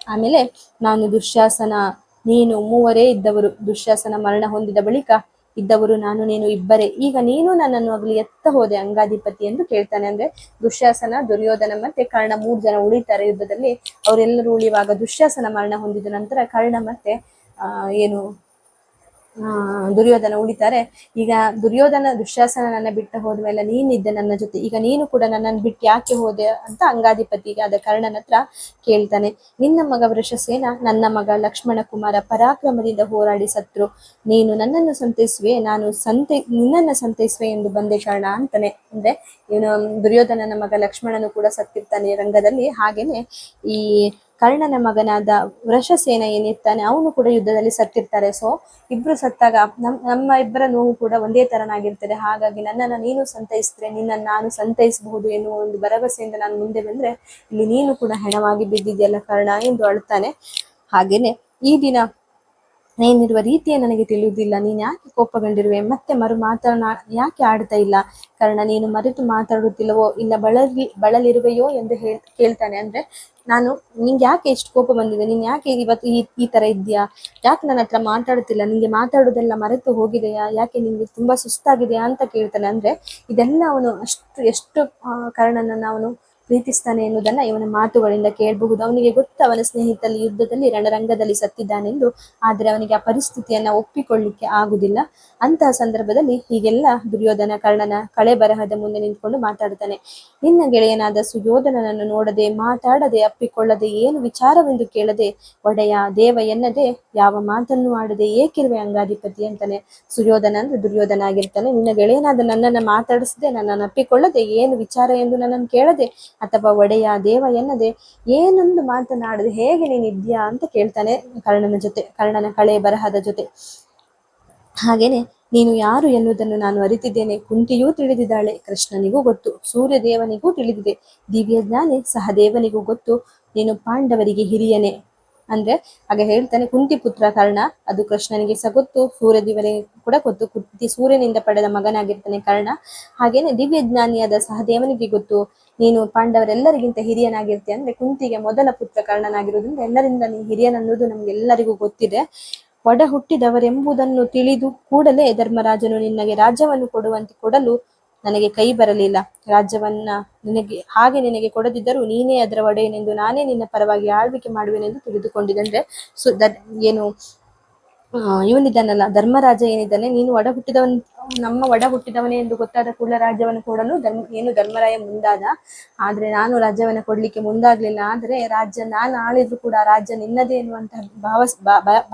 ಆಮೇಲೆ ನಾನು ದುಶ್ಯಾಸನ ನೀನು ಮೂವರೇ ಇದ್ದವರು, ದುಶ್ಯಾಸನ ಮರಣ ಹೊಂದಿದ ಬಳಿಕ ಇದ್ದವರು ನಾನು ನೀನು ಇಬ್ಬರೇ, ಈಗ ನೀನು ನನ್ನನ್ನು ಆಗಲಿ ಎತ್ತ ಹೋದೆ ಅಂಗಾಧಿಪತಿ ಎಂದು ಕೇಳ್ತಾನೆ. ಅಂದ್ರೆ ದುಶ್ಯಾಸನ, ದುರ್ಯೋಧನ ಮತ್ತೆ ಕರ್ಣ 3 ಜನ ಉಳಿತಾರೆ ಯುದ್ಧದಲ್ಲಿ. ಅವರೆಲ್ಲರೂ ಉಳಿಯುವಾಗ ದುಶ್ಯಾಸನ ಮರಣ ಹೊಂದಿದ ನಂತರ ಕರ್ಣ ಮತ್ತೆ ದುರ್ಯೋಧನ ಉಳಿತಾರೆ. ಈಗ ದುಶ್ಯಾಸನನನ್ನ ಬಿಟ್ಟು ಹೋದ್ಮೇಲೆ ನೀನಿದ್ದೆ ನನ್ನ ಜೊತೆ, ಈಗ ನೀನು ಕೂಡ ನನ್ನನ್ನು ಬಿಟ್ಟು ಯಾಕೆ ಹೋದೆ ಅಂತ ಅಂಗಾಧಿಪತಿಗೆ ಆದ ಕರ್ಣನ ಹತ್ರ ಕೇಳ್ತಾನೆ. ನಿನ್ನ ಮಗ ವೃಷಸೇನ ನನ್ನ ಮಗ ಲಕ್ಷ್ಮಣ ಕುಮಾರ ಪರಾಕ್ರಮದಿಂದ ಹೋರಾಡಿ ಸತ್ರು. ನೀನು ನನ್ನನ್ನು ಸಂತೈಸುವೆ, ನಿನ್ನನ್ನು ಸಂತೈಸುವೆ ಎಂದು ಬಂದೆ ಕರ್ಣ ಅಂತಾನೆ. ಅಂದ್ರೆ ಇವನು ದುರ್ಯೋಧನನ ಮಗ ಲಕ್ಷ್ಮಣನು ಕೂಡ ಸತ್ತಿರ್ತಾನೆ ರಂಗದಲ್ಲಿ. ಹಾಗೇನೆ ಈ ಕರ್ಣನ ಮಗನಾದ ವೃಷಸೇನ ಏನಿರ್ತಾನೆ ಅವನು ಕೂಡ ಯುದ್ಧದಲ್ಲಿ ಸತ್ತಿರ್ತಾರೆ. ಸೊ ಇಬ್ರು ಸತ್ತಾಗ ನಮ್ಮ ಇಬ್ಬರ ನೋವು ಕೂಡ ಒಂದೇ ತರನಾಗಿರ್ತದೆ. ಹಾಗಾಗಿ ನನ್ನನ್ನು ನೀನು ಸಂತೈಸಿದ್ರೆ ನಿನ್ನನ್ನು ನಾನು ಸಂತೈಸಬಹುದು ಎನ್ನುವ ಒಂದು ಭರವಸೆಯಿಂದ ನಾನು ಮುಂದೆ ಬಂದ್ರೆ ಇಲ್ಲಿ ನೀನು ಕೂಡ ಹೆಣವಾಗಿ ಬಿದ್ದಿದೆಯಲ್ಲ ಕರ್ಣ ಎಂದು ಅಳ್ತಾನೆ. ಹಾಗೇನೆ ಈ ದಿನ ನೀನಿರುವ ರೀತಿಯೇ ನನಗೆ ತಿಳಿಯುವುದಿಲ್ಲ, ನೀನು ಯಾಕೆ ಕೋಪಗೊಂಡಿರುವೆ, ಮತ್ತೆ ಯಾಕೆ ಆಡ್ತಾ ಇಲ್ಲ ಕರ್ಣ, ನೀನು ಮರೆತು ಮಾತಾಡುತ್ತಿಲ್ಲವೋ ಇಲ್ಲ ಬಳಲಿರುವೆಯೋ ಎಂದು ಕೇಳ್ತಾನೆ. ಅಂದ್ರೆ ನಿಂಗೆ ಯಾಕೆ ಎಷ್ಟು ಕೋಪ ಬಂದಿದೆ, ನೀನ್ ಯಾಕೆ ಇವತ್ತು ಈ ತರ ಇದ್ಯಾ, ಯಾಕೆ ನನ್ನ ಹತ್ರ ಮಾತಾಡುತ್ತಿಲ್ಲ, ನಿಂಗೆ ಮಾತಾಡೋದೆಲ್ಲ ಮರೆತು ಹೋಗಿದೆಯಾ, ಯಾಕೆ ನಿಂಗೆ ತುಂಬಾ ಸುಸ್ತಾಗಿದೆಯಾ ಅಂತ ಕೇಳ್ತಾನೆ. ಅಂದ್ರೆ ಇದೆಲ್ಲ ಅವನು ಎಷ್ಟು ಕರ್ಣನನ್ನ ಅವನು ಪ್ರೀತಿಸ್ತಾನೆ ಎನ್ನುವುದನ್ನ ಇವನ ಮಾತುಗಳಿಂದ ಕೇಳಬಹುದು. ಅವನಿಗೆ ಗೊತ್ತು ಅವನ ಸ್ನೇಹಿತಲ್ಲಿ ಯುದ್ಧದಲ್ಲಿ ರಣರಂಗದಲ್ಲಿ ಸತ್ತಿದ್ದಾನೆಂದು, ಆದ್ರೆ ಅವನಿಗೆ ಆ ಪರಿಸ್ಥಿತಿಯನ್ನ ಒಪ್ಪಿಕೊಳ್ಳಿಕ್ಕೆ ಆಗುದಿಲ್ಲ. ಅಂತಹ ಸಂದರ್ಭದಲ್ಲಿ ಹೀಗೆಲ್ಲ ದುರ್ಯೋಧನ ಕರ್ಣನ ಕಳೆ ಬರಹದ ಮುಂದೆ ನಿಂತ್ಕೊಂಡು ಮಾತಾಡ್ತಾನೆ. ನಿನ್ನ ಗೆಳೆಯನಾದ ಸುಯೋಧನನನ್ನು ನೋಡದೆ ಮಾತಾಡದೆ ಅಪ್ಪಿಕೊಳ್ಳದೆ ಏನು ವಿಚಾರವೆಂದು ಕೇಳದೆ ಒಡೆಯ ದೇವ ಎನ್ನದೆ ಯಾವ ಮಾತನ್ನು ಆಡದೆ ಏಕಿರುವೆ ಅಂಗಾಧಿಪತಿ ಅಂತಾನೆ. ಸುಯೋಧನ ಅಂದ್ರೆ ದುರ್ಯೋಧನ ಆಗಿರ್ತಾನೆ. ನಿನ್ನ ಗೆಳೆಯನಾದ ನನ್ನನ್ನು ಮಾತಾಡಿಸದೆ ನನ್ನನ್ನು ಅಪ್ಪಿಕೊಳ್ಳದೆ ಏನು ವಿಚಾರ ಎಂದು ನನ್ನನ್ನು ಕೇಳದೆ ಅಥವಾ ಒಡೆಯ ದೇವ ಎನ್ನದೆ ಏನೊಂದು ಮಾತನಾಡದೆ ಹೇಗೆ ನೀನಿದ್ಯಾ ಅಂತ ಕೇಳ್ತಾನೆ ಕರ್ಣನ ಕಳೆ ಬರಹದ ಜೊತೆ. ಹಾಗೇನೆ ನೀನು ಯಾರು ಎನ್ನುವುದನ್ನು ನಾನು ಅರಿತಿದ್ದೇನೆ, ಕುಂತಿಯೂ ತಿಳಿದಿದ್ದಾಳೆ, ಕೃಷ್ಣನಿಗೂ ಗೊತ್ತು, ಸೂರ್ಯದೇವನಿಗೂ ತಿಳಿದಿದೆ, ದಿವ್ಯಜ್ಞಾನಿ ಸಹದೇವನಿಗೂ ಗೊತ್ತು, ನೀನು ಪಾಂಡವರಿಗೆ ಹಿರಿಯನೇ. ಅಂದ್ರೆ ಹಾಗೆ ಹೇಳ್ತಾನೆ, ಕುಂತಿ ಪುತ್ರ ಕರ್ಣ, ಅದು ಕೃಷ್ಣನಿಗೆ ಸಹ ಗೊತ್ತು, ಸೂರ್ಯದೇವನಿಗೆ ಕೂಡ ಗೊತ್ತು, ಕುಂತಿ ಸೂರ್ಯನಿಂದ ಪಡೆದ ಮಗನಾಗಿರ್ತಾನೆ ಕರ್ಣ. ಹಾಗೇನೆ ದಿವ್ಯಜ್ಞಾನಿಯಾದ ಸಹದೇವನಿಗೆ ಗೊತ್ತು, ನೀನು ಪಾಂಡವರೆಲ್ಲರಿಗಿಂತ ಹಿರಿಯನಾಗಿರ್ತೀಯ. ಅಂದ್ರೆ ಕುಂತಿಗೆ ಮೊದಲ ಪುತ್ರ ಕರ್ಣನಾಗಿರುವುದರಿಂದ ಎಲ್ಲರಿಂದ ನೀನು ಹಿರಿಯನನ್ನುವುದು ನಮ್ಗೆಲ್ಲರಿಗೂ ಗೊತ್ತಿದೆ. ಒಡ ಹುಟ್ಟಿದವರೆಂಬುದನ್ನು ತಿಳಿದು ಕೂಡಲೇ ಧರ್ಮರಾಜನು ನಿನಗೆ ರಾಜ್ಯವನ್ನು ಕೊಡಲು ನನಗೆ ಕೈ ಬರಲಿಲ್ಲ. ರಾಜ್ಯವನ್ನ ನಿನಗೆ ಕೊಡದಿದ್ದರೂ ನೀನೇ ಅದರ ಒಡೆಯನೆಂದು ನಾನೇ ನಿನ್ನ ಪರವಾಗಿ ಆಳ್ವಿಕೆ ಮಾಡುವೆನೆಂದು ತಿಳಿದುಕೊಂಡಿದೆ. ಅಂದ್ರೆ ಏನು ಇವನಿದ್ದಾನಲ್ಲ ಧರ್ಮರಾಜ ಏನಿದ್ದಾನೆ, ನೀನು ನಮ್ಮ ಒಡ ಹುಟ್ಟಿದವನೇ ಎಂದು ಗೊತ್ತಾದ ಕೂಡಲೇ ರಾಜ್ಯವನ್ನು ಕೊಡಲು ಧರ್ಮರಾಯ ಮುಂದಾದ. ಆದ್ರೆ ನಾನು ರಾಜ್ಯವನ್ನು ಕೊಡ್ಲಿಕ್ಕೆ ಮುಂದಾಗ್ಲಿಲ್ಲ. ಆದ್ರೆ ರಾಜ್ಯ ನಾನು ಆಳಿದ್ರು ಕೂಡ ರಾಜ್ಯ ನಿನ್ನದೇ ಎನ್ನುವಂತಹ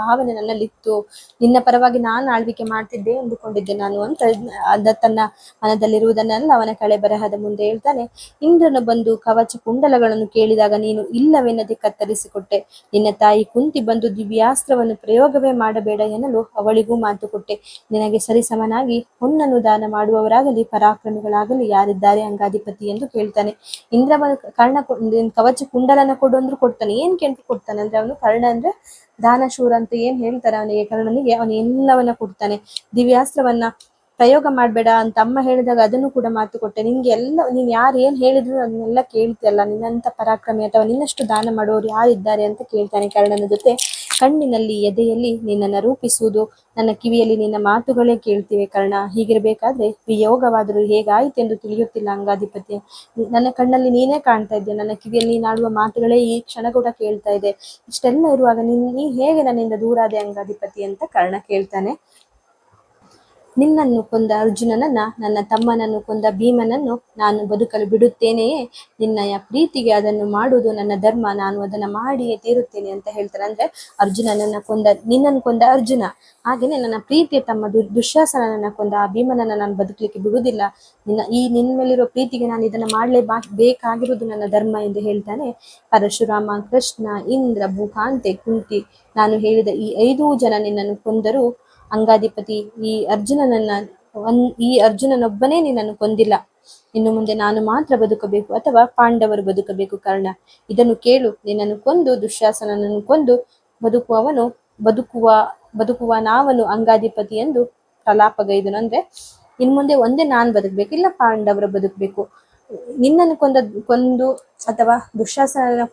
ಭಾವನೆ ನನ್ನಲ್ಲಿತ್ತು, ನಿನ್ನ ಪರವಾಗಿ ನಾನು ಆಳ್ವಿಕೆ ಮಾಡ್ತಿದ್ದೆ ಎಂದುಕೊಂಡಿದ್ದೆ ನಾನು ಅಂತ ತನ್ನ ಮನದಲ್ಲಿರುವುದನ್ನೆಲ್ಲ ಅವನ ಕಳೆ ಬರಹದ ಮುಂದೆ ಹೇಳ್ತಾನೆ. ಇಂದ್ರನು ಬಂದು ಕವಚ ಕುಂಡಲಗಳನ್ನು ಕೇಳಿದಾಗ ನೀನು ಇಲ್ಲವೆನ್ನದೆ ಕತ್ತರಿಸಿಕೊಟ್ಟೆ. ನಿನ್ನ ತಾಯಿ ಕುಂತಿ ಬಂದು ದಿವ್ಯಾಸ್ತ್ರವನ್ನು ಪ್ರಯೋಗವೇ ಮಾಡಬೇಡ ಎನ್ನಲು ಅವಳಿಗೂ ಮಾತು ಕೊಟ್ಟೆ. ನಿನಗೆ ಸರಿಸಮನಾಗಿ ಹೊನ್ನನ್ನು ದಾನ ಮಾಡುವವರಾಗಲಿ ಪರಾಕ್ರಮಿಗಳಾಗಲಿ ಯಾರಿದ್ದಾರೆ ಅಂಗಾಧಿಪತಿ ಎಂದು ಕೇಳ್ತಾನೆ. ಕರ್ಣ ಕವಚ ಕುಂಡಲನ ಕೊಡು ಅಂದ್ರೂ ಕೊಡ್ತಾನೆ. ಏನ್ ಕೊಡ್ತಾನೆ ಅಂದ್ರೆ ಅವನು ಕರ್ಣ ಅಂದ್ರೆ ದಾನಶೂರ ಅಂತ ಏನ್ ಹೇಳ್ತಾರೆ ಅವನಿಗೆ, ಕರ್ಣನಿಗೆ ಅವನು ಎಲ್ಲವನ್ನ ಕೊಡ್ತಾನೆ. ದಿವ್ಯಾಸ್ತ್ರವನ್ನ ಪ್ರಯೋಗ ಮಾಡ್ಬೇಡ ಅಂತ ಅಮ್ಮ ಹೇಳಿದಾಗ ಅದನ್ನು ಕೂಡ ಮಾತು ಕೊಟ್ಟೆ. ನೀನ್ ಯಾರು ಏನ್ ಹೇಳಿದ್ರು ಅದನ್ನೆಲ್ಲ ಕೇಳ್ತಿಯಲ್ಲ, ನಿನ್ನಂತ ಪರಾಕ್ರಮಿ ಅಥವಾ ನಿನ್ನಷ್ಟು ದಾನ ಮಾಡೋರು ಯಾರಿದ್ದಾರೆ ಅಂತ ಕೇಳ್ತಾನೆ ಕರ್ಣನ ಜೊತೆ. ಕಣ್ಣಿನಲ್ಲಿ ಎದೆಯಲ್ಲಿ ನಿನ್ನನ್ನು ರೂಪಿಸುವುದು, ನನ್ನ ಕಿವಿಯಲ್ಲಿ ನಿನ್ನ ಮಾತುಗಳೇ ಕೇಳ್ತಿವೆ ಕರ್ಣ. ಹೀಗಿರ್ಬೇಕಾದ್ರೆ ವಿಯೋಗವಾದರೂ ಹೇಗಾಯಿತೆಂದು ತಿಳಿಯುತ್ತಿಲ್ಲ ಅಂಗಾಧಿಪತಿ. ನನ್ನ ಕಣ್ಣಲ್ಲಿ ನೀನೇ ಕಾಣ್ತಾ ಇದ್ದೆ, ನನ್ನ ಕಿವಿಯಲ್ಲಿ ನೀನಾಡುವ ಮಾತುಗಳೇ ಈ ಕ್ಷಣ ಕೂಡ ಕೇಳ್ತಾ ಇದೆ. ಇಷ್ಟೆಲ್ಲ ಇರುವಾಗ ನೀ ಹೇಗೆ ನನ್ನಿಂದ ದೂರಾದೆ ಅಂಗಾಧಿಪತಿ ಅಂತ ಕರ್ಣ ಕೇಳ್ತಾನೆ. ನಿನ್ನನ್ನು ಕೊಂದ ಅರ್ಜುನನನ್ನ, ನನ್ನ ತಮ್ಮನನ್ನು ಕೊಂದ ಭೀಮನನ್ನು ನಾನು ಬದುಕಲು ಬಿಡುತ್ತೇನೆಯೇ? ನಿನ್ನಯ ಪ್ರೀತಿಗೆ ಅದನ್ನು ಮಾಡುವುದು ನನ್ನ ಧರ್ಮ, ನಾನು ಅದನ್ನ ಮಾಡಿಯೇ ತೀರುತ್ತೇನೆ ಅಂತ ಹೇಳ್ತಾನೆ. ಅಂದ್ರೆ ನಿನ್ನನ್ನು ಕೊಂದ ಅರ್ಜುನ, ಹಾಗೇನೆ ನನ್ನ ಪ್ರೀತಿಯ ತಮ್ಮ ದುಶ್ಯಾಸನನನ್ನ ಕೊಂದ ಆ ಭೀಮನನ್ನ ನಾನು ಬದುಕಲಿಕ್ಕೆ ಬಿಡುವುದಿಲ್ಲ. ನಿನ್ನ ಮೇಲಿರೋ ಪ್ರೀತಿಗೆ ನಾನು ಇದನ್ನ ಬೇಕಾಗಿರುವುದು ನನ್ನ ಧರ್ಮ ಎಂದು ಹೇಳ್ತಾನೆ. ಪರಶುರಾಮ, ಕೃಷ್ಣ, ಇಂದ್ರ, ಭೂಕಾಂತೆ, ಕುಂತಿ, ನಾನು ಹೇಳಿದ ಈ 5 ಜನ ನಿನ್ನನ್ನು ಕೊಂದರು ಅಂಗಾಧಿಪತಿ. ಈ ಅರ್ಜುನನೊಬ್ಬನೇ ನಿನ್ನನ್ನು ಕೊಂದಿಲ್ಲ. ಇನ್ನು ಮುಂದೆ ನಾನು ಮಾತ್ರ ಬದುಕಬೇಕು ಅಥವಾ ಪಾಂಡವರು ಬದುಕಬೇಕು ಕರ್ಣ. ಇದನ್ನು ಕೇಳು, ನಿನ್ನನ್ನು ಕೊಂದು ದುಶ್ಯಾಸನನನ್ನು ಕೊಂದು ಬದುಕುವ ನಾವನು ಅಂಗಾಧಿಪತಿ ಎಂದು ಪ್ರಲಾಪಗೈದನು. ಅಂದ್ರೆ ಇನ್ ಮುಂದೆ ಒಂದೇ ನಾನ್ ಬದುಕಬೇಕು, ಇಲ್ಲ ಪಾಂಡವರು ಬದುಕಬೇಕು. ನಿನ್ನನ್ನು ಕೊಂದು ಅಥವಾ ದುಶ್ಯಾಸನನ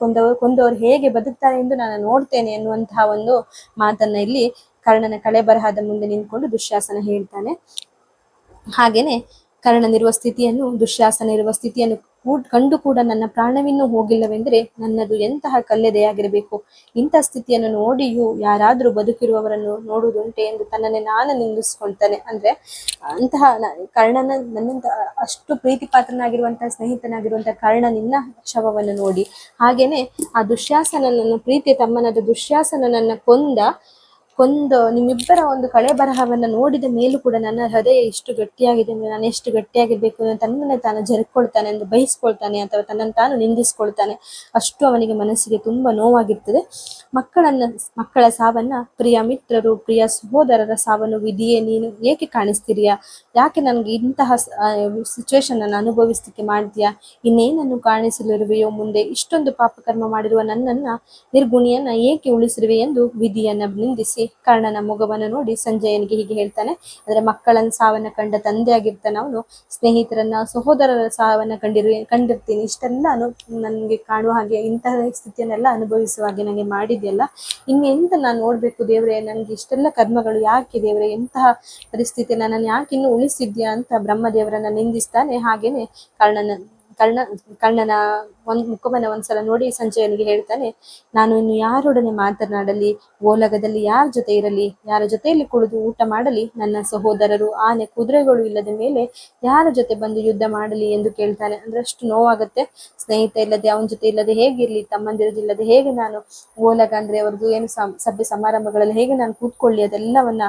ಕೊಂದವರು ಹೇಗೆ ಬದುಕ್ತಾರೆ ಎಂದು ನಾನು ನೋಡ್ತೇನೆ ಎನ್ನುವಂತಹ ಒಂದು ಮಾತನ್ನ ಇಲ್ಲಿ ಕರ್ಣನ ಕಳೆ ಬರಹದ ಮುಂದೆ ನಿಂತ್ಕೊಂಡು ದುಶ್ಯಾಸನ ಹೇಳ್ತಾನೆ. ಹಾಗೇನೆ ಕರ್ಣನಿರುವ ಸ್ಥಿತಿಯನ್ನು, ದುಶ್ಯಾಸನ ಇರುವ ಸ್ಥಿತಿಯನ್ನು ಕಂಡು ಕೂಡ ನನ್ನ ಪ್ರಾಣವಿನ್ನೂ ಹೋಗಿಲ್ಲವೆಂದರೆ ನನ್ನದು ಎಂತಹ ಕಲ್ಲೆದೆಯಾಗಿರಬೇಕು. ಇಂಥ ಸ್ಥಿತಿಯನ್ನು ನೋಡಿಯೂ ಯಾರಾದರೂ ಬದುಕಿರುವವರನ್ನು ನೋಡುವುದುಂಟೆ ಎಂದು ತನ್ನನ್ನೇ ನಾನು ನಿಂದಿಸ್ಕೊಳ್ತಾನೆ. ಅಂದ್ರೆ ಅಂತಹ ಕರ್ಣನ ನನ್ನಂತ ಅಷ್ಟು ಪ್ರೀತಿ ಪಾತ್ರನಾಗಿರುವಂತಹ ಸ್ನೇಹಿತನಾಗಿರುವಂತಹ ಕರ್ಣನಿನ್ನ ಶವವನ್ನು ನೋಡಿ, ಹಾಗೇನೆ ಆ ದುಶ್ಯಾಸನನನ್ನು, ಪ್ರೀತಿಯ ತಮ್ಮನಾದ ದುಶ್ಯಾಸನನನ್ನ ಕೊಂದ ನಿಮ್ಮಿಬ್ಬರ ಒಂದು ಕಳೆ ಬರಹವನ್ನ ನೋಡಿದ ಮೇಲೂ ಕೂಡ ನನ್ನ ಹೃದಯ ಇಷ್ಟು ಗಟ್ಟಿಯಾಗಿದೆ ಅಂದ್ರೆ ನಾನು ಎಷ್ಟು ಗಟ್ಟಿಯಾಗಿರ್ಬೇಕು ಅಂತ ತನ್ನನ್ನೇ ತಾನು ಜರ್ಕೊಳ್ತಾನೆ, ಅಂದ್ರೆ ಬಯಸ್ಕೊಳ್ತಾನೆ ಅಥವಾ ತನ್ನನ್ನು ತಾನು ನಿಂದಿಸ್ಕೊಳ್ತಾನೆ. ಅಷ್ಟು ಅವನಿಗೆ ಮನಸ್ಸಿಗೆ ತುಂಬಾ ನೋವಾಗಿರ್ತದೆ. ಮಕ್ಕಳ ಸಾವನ್ನ, ಪ್ರಿಯ ಮಿತ್ರರು, ಪ್ರಿಯ ಸಹೋದರರ ಸಾವನ್ನು ವಿಧಿಯೇ ನೀನು ಏಕೆ ಕಾಣಿಸ್ತೀರಿಯಾ? ಯಾಕೆ ನನ್ಗೆ ಇಂತಹ ಸಿಚುವೇಶನ್ ಅನ್ನು ಅನುಭವಿಸ್ಲಿಕ್ಕೆ ಮಾಡ್ತೀಯಾ? ಇನ್ನೇನನ್ನು ಕಾಣಿಸಲಿರುವೆಯೋ ಮುಂದೆ? ಇಷ್ಟೊಂದು ಪಾಪಕರ್ಮ ಮಾಡಿರುವ ನನ್ನನ್ನ, ನಿರ್ಗುಣಿಯನ್ನ ಏಕೆ ಉಳಿಸಿರುವೆ ಎಂದು ವಿಧಿಯನ್ನ ನಿಂದಿಸಿ ಕರ್ಣನ ಮೊಗವನ್ನು ನೋಡಿ ಸಂಜಯನಿಗೆ ಹೀಗೆ ಹೇಳ್ತಾನೆ. ಅಂದ್ರೆ ಮಕ್ಕಳನ್ನ ಸಾವನ್ನ ಕಂಡ ತಂದೆ ಆಗಿರ್ತಾನೆ ಅವನು. ಸ್ನೇಹಿತರನ್ನ, ಸಹೋದರರ ಸಾವನ್ನ ಕಂಡಿರ್ತೀನಿ, ಇಷ್ಟೆಲ್ಲಾನು ನನ್ಗೆ ಕಾಣುವ ಹಾಗೆ, ಇಂತಹ ಸ್ಥಿತಿಯನ್ನೆಲ್ಲ ಅನುಭವಿಸುವ ಹಾಗೆ ನನಗೆ ಮಾಡಿದ್ಯಲ್ಲ, ಇನ್ನೆಂತ ನಾನು ನೋಡ್ಬೇಕು ದೇವ್ರೆ? ನನ್ಗೆ ಇಷ್ಟೆಲ್ಲ ಕರ್ಮಗಳು ಯಾಕೆ ದೇವ್ರೆ? ಎಂತಹ ಪರಿಸ್ಥಿತಿ ನನ್ನನ್ನು ಯಾಕೆ ಇನ್ನು ಉಳಿಸಿದ್ಯಾ ಅಂತ ಬ್ರಹ್ಮದೇವರನ್ನ ನಿಂದಿಸ್ತಾನೆ. ಹಾಗೇನೆ ಕರ್ಣನ ಮುಖವನ್ನ ಒಂದ್ಸಲ ನೋಡಿ ಸಂಜಯನಿಗೆ ಹೇಳ್ತಾನೆ, ನಾನು ಇನ್ನು ಯಾರೊಡನೆ ಮಾತನಾಡಲಿ? ಓಲಗದಲ್ಲಿ ಯಾರ ಜೊತೆ ಇರಲಿ? ಯಾರ ಜೊತೆಯಲ್ಲಿ ಕುಳಿತು ಊಟ ಮಾಡಲಿ? ನನ್ನ ಸಹೋದರರು, ಆನೆ, ಕುದುರೆಗಳು ಇಲ್ಲದ ಮೇಲೆ ಯಾರ ಜೊತೆ ಬಂದು ಯುದ್ಧ ಮಾಡಲಿ ಎಂದು ಕೇಳ್ತಾನೆ. ಅಂದ್ರೆ ಅಷ್ಟು ನೋವಾಗುತ್ತೆ. ಸ್ನೇಹಿತ ಇಲ್ಲದೆ, ಅವನ ಜೊತೆ ಇಲ್ಲದೆ ಹೇಗಿರ್ಲಿ? ತಮ್ಮಂದಿರದಿಲ್ಲದೆ ಹೇಗೆ ನಾನು ಓಲಗ ಅಂದ್ರೆ ಅವ್ರದ್ದು ಏನು ಸಭೆ ಸಮಾರಂಭಗಳಲ್ಲಿ ಹೇಗೆ ನಾನು ಕೂತ್ಕೊಳ್ಳಿ? ಅದೆಲ್ಲವನ್ನ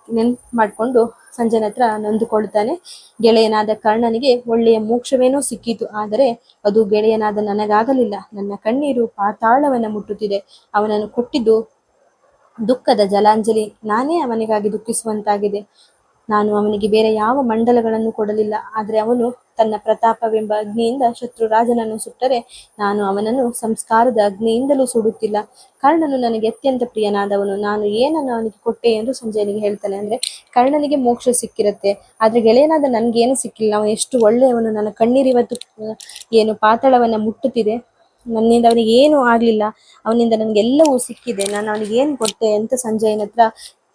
ನೆನ್ಪು ಮಾಡ್ಕೊಂಡು ಸಂಜಯನ ಹತ್ರ ನೊಂದುಕೊಳ್ತಾನೆ. ಗೆಳೆಯನಾದ ಕರ್ಣನಿಗೆ ಒಳ್ಳೆಯ ಮೋಕ್ಷವೇನೋ ಸಿಕ್ಕಿತು, ಆದರೆ ಅದು ಗೆಳೆಯನಾದ ನನಗಾಗಲಿಲ್ಲ. ನನ್ನ ಕಣ್ಣೀರು ಪಾತಾಳವನ್ನ ಮುಟ್ಟುತ್ತಿದೆ. ಅವನನ್ನು ಕೊಟ್ಟಿದ್ದು ದುಃಖದ ಜಲಾಂಜಲಿ. ನಾನೇ ಅವನಿಗಾಗಿ ದುಃಖಿಸುವಂತಾಗಿದೆ. ನಾನು ಅವನಿಗೆ ಬೇರೆ ಯಾವ ಮಂಡಲಗಳನ್ನು ಕೊಡಲಿಲ್ಲ, ಆದರೆ ಅವನು ತನ್ನ ಪ್ರತಾಪವೆಂಬ ಅಗ್ನಿಯಿಂದ ಶತ್ರು ರಾಜನನ್ನು ಸುಟ್ಟರೆ ನಾನು ಅವನನ್ನು ಸಂಸ್ಕಾರದ ಅಗ್ನಿಯಿಂದಲೂ ಸುಡುತ್ತಿಲ್ಲ. ಕರ್ಣನು ನನಗೆ ಅತ್ಯಂತ ಪ್ರಿಯನಾದವನು, ನಾನು ಏನನ್ನು ಅವನಿಗೆ ಕೊಟ್ಟೆ ಎಂದು ಸಂಜಯನಿಗೆ ಹೇಳ್ತಾನೆ. ಅಂದ್ರೆ ಕರ್ಣನಿಗೆ ಮೋಕ್ಷ ಸಿಕ್ಕಿರುತ್ತೆ, ಆದ್ರೆ ಗೆಳೆಯನಾದ ನನ್ಗೇನು ಸಿಕ್ಕಿಲ್ಲ. ಅವನು ಎಷ್ಟು ಒಳ್ಳೆಯವನು. ನನ್ನ ಕಣ್ಣೀರಿವತ್ತು ಏನು ಪಾತಾಳವನ್ನ ಮುಟ್ಟುತ್ತಿದೆ. ನನ್ನಿಂದ ಅವನಿಗೆ ಏನು ಆಗ್ಲಿಲ್ಲ, ಅವನಿಂದ ನನ್ಗೆಲ್ಲವೂ ಸಿಕ್ಕಿದೆ, ನಾನು ಅವನಿಗೆ ಏನ್ ಕೊಟ್ಟೆ ಅಂತ ಸಂಜಯನ ಹತ್ರ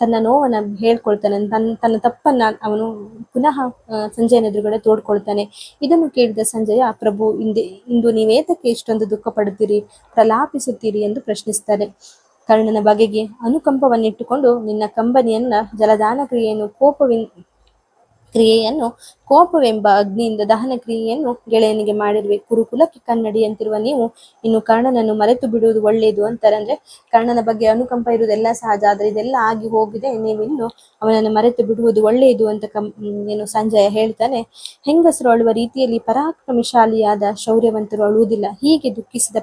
ತನ್ನ ನೋವನ್ನ ಹೇಳ್ಕೊಳ್ತಾನೆ. ತನ್ನ ತಪ್ಪನ್ನ ಅವನು ಪುನಃ ಸಂಜಯನ ಎದುರುಗಡೆ ತೋಡ್ಕೊಳ್ತಾನೆ. ಇದನ್ನು ಕೇಳಿದ ಸಂಜಯ, ಪ್ರಭು, ಇಂದು ನೀವೇತಕ್ಕೆ ಇಷ್ಟೊಂದು ದುಃಖ ಪಡುತ್ತೀರಿ, ಪ್ರಲಾಪಿಸುತ್ತೀರಿ ಎಂದು ಪ್ರಶ್ನಿಸ್ತಾರೆ. ಕರ್ಣನ ಬಗೆಗೆ ಅನುಕಂಪವನ್ನಿಟ್ಟುಕೊಂಡು ನಿನ್ನ ಕಂಬನಿಯನ್ನ ಜಲದಾನ ಕೋಪವೆಂಬ ಅಗ್ನಿಯಿಂದ ದಹನ ಕ್ರಿಯೆಯನ್ನು ಗೆಳೆಯನಿಗೆ ಮಾಡಿರುವೆ. ಕುರುಕುಲಕ್ಕೆ ಕನ್ನಡಿಯಂತಿರುವ ನೀವು ಇನ್ನು ಕರ್ಣನನ್ನು ಮರೆತು ಬಿಡುವುದು ಒಳ್ಳೆಯದು ಅಂತಾರೆ. ಅಂದ್ರೆ ಕರ್ಣನ ಬಗ್ಗೆ ಅನುಕಂಪ ಇರುವುದೆಲ್ಲ ಸಹಜ, ಆದ್ರೆ ಇದೆಲ್ಲ ಆಗಿ ಹೋಗಿದೆ, ನೀವಿನ್ನು ಅವನನ್ನು ಮರೆತು ಬಿಡುವುದು ಒಳ್ಳೆಯದು ಅಂತ ಏನು ಸಂಜಯ ಹೇಳ್ತಾನೆ. ಹೆಂಗಸರು ಅಳುವ ರೀತಿಯಲ್ಲಿ ಪರಾಕ್ರಮಶಾಲಿಯಾದ ಶೌರ್ಯವಂತರು ಅಳುವುದಿಲ್ಲ. ಹೀಗೆ ದುಃಖಿಸ್ತಾ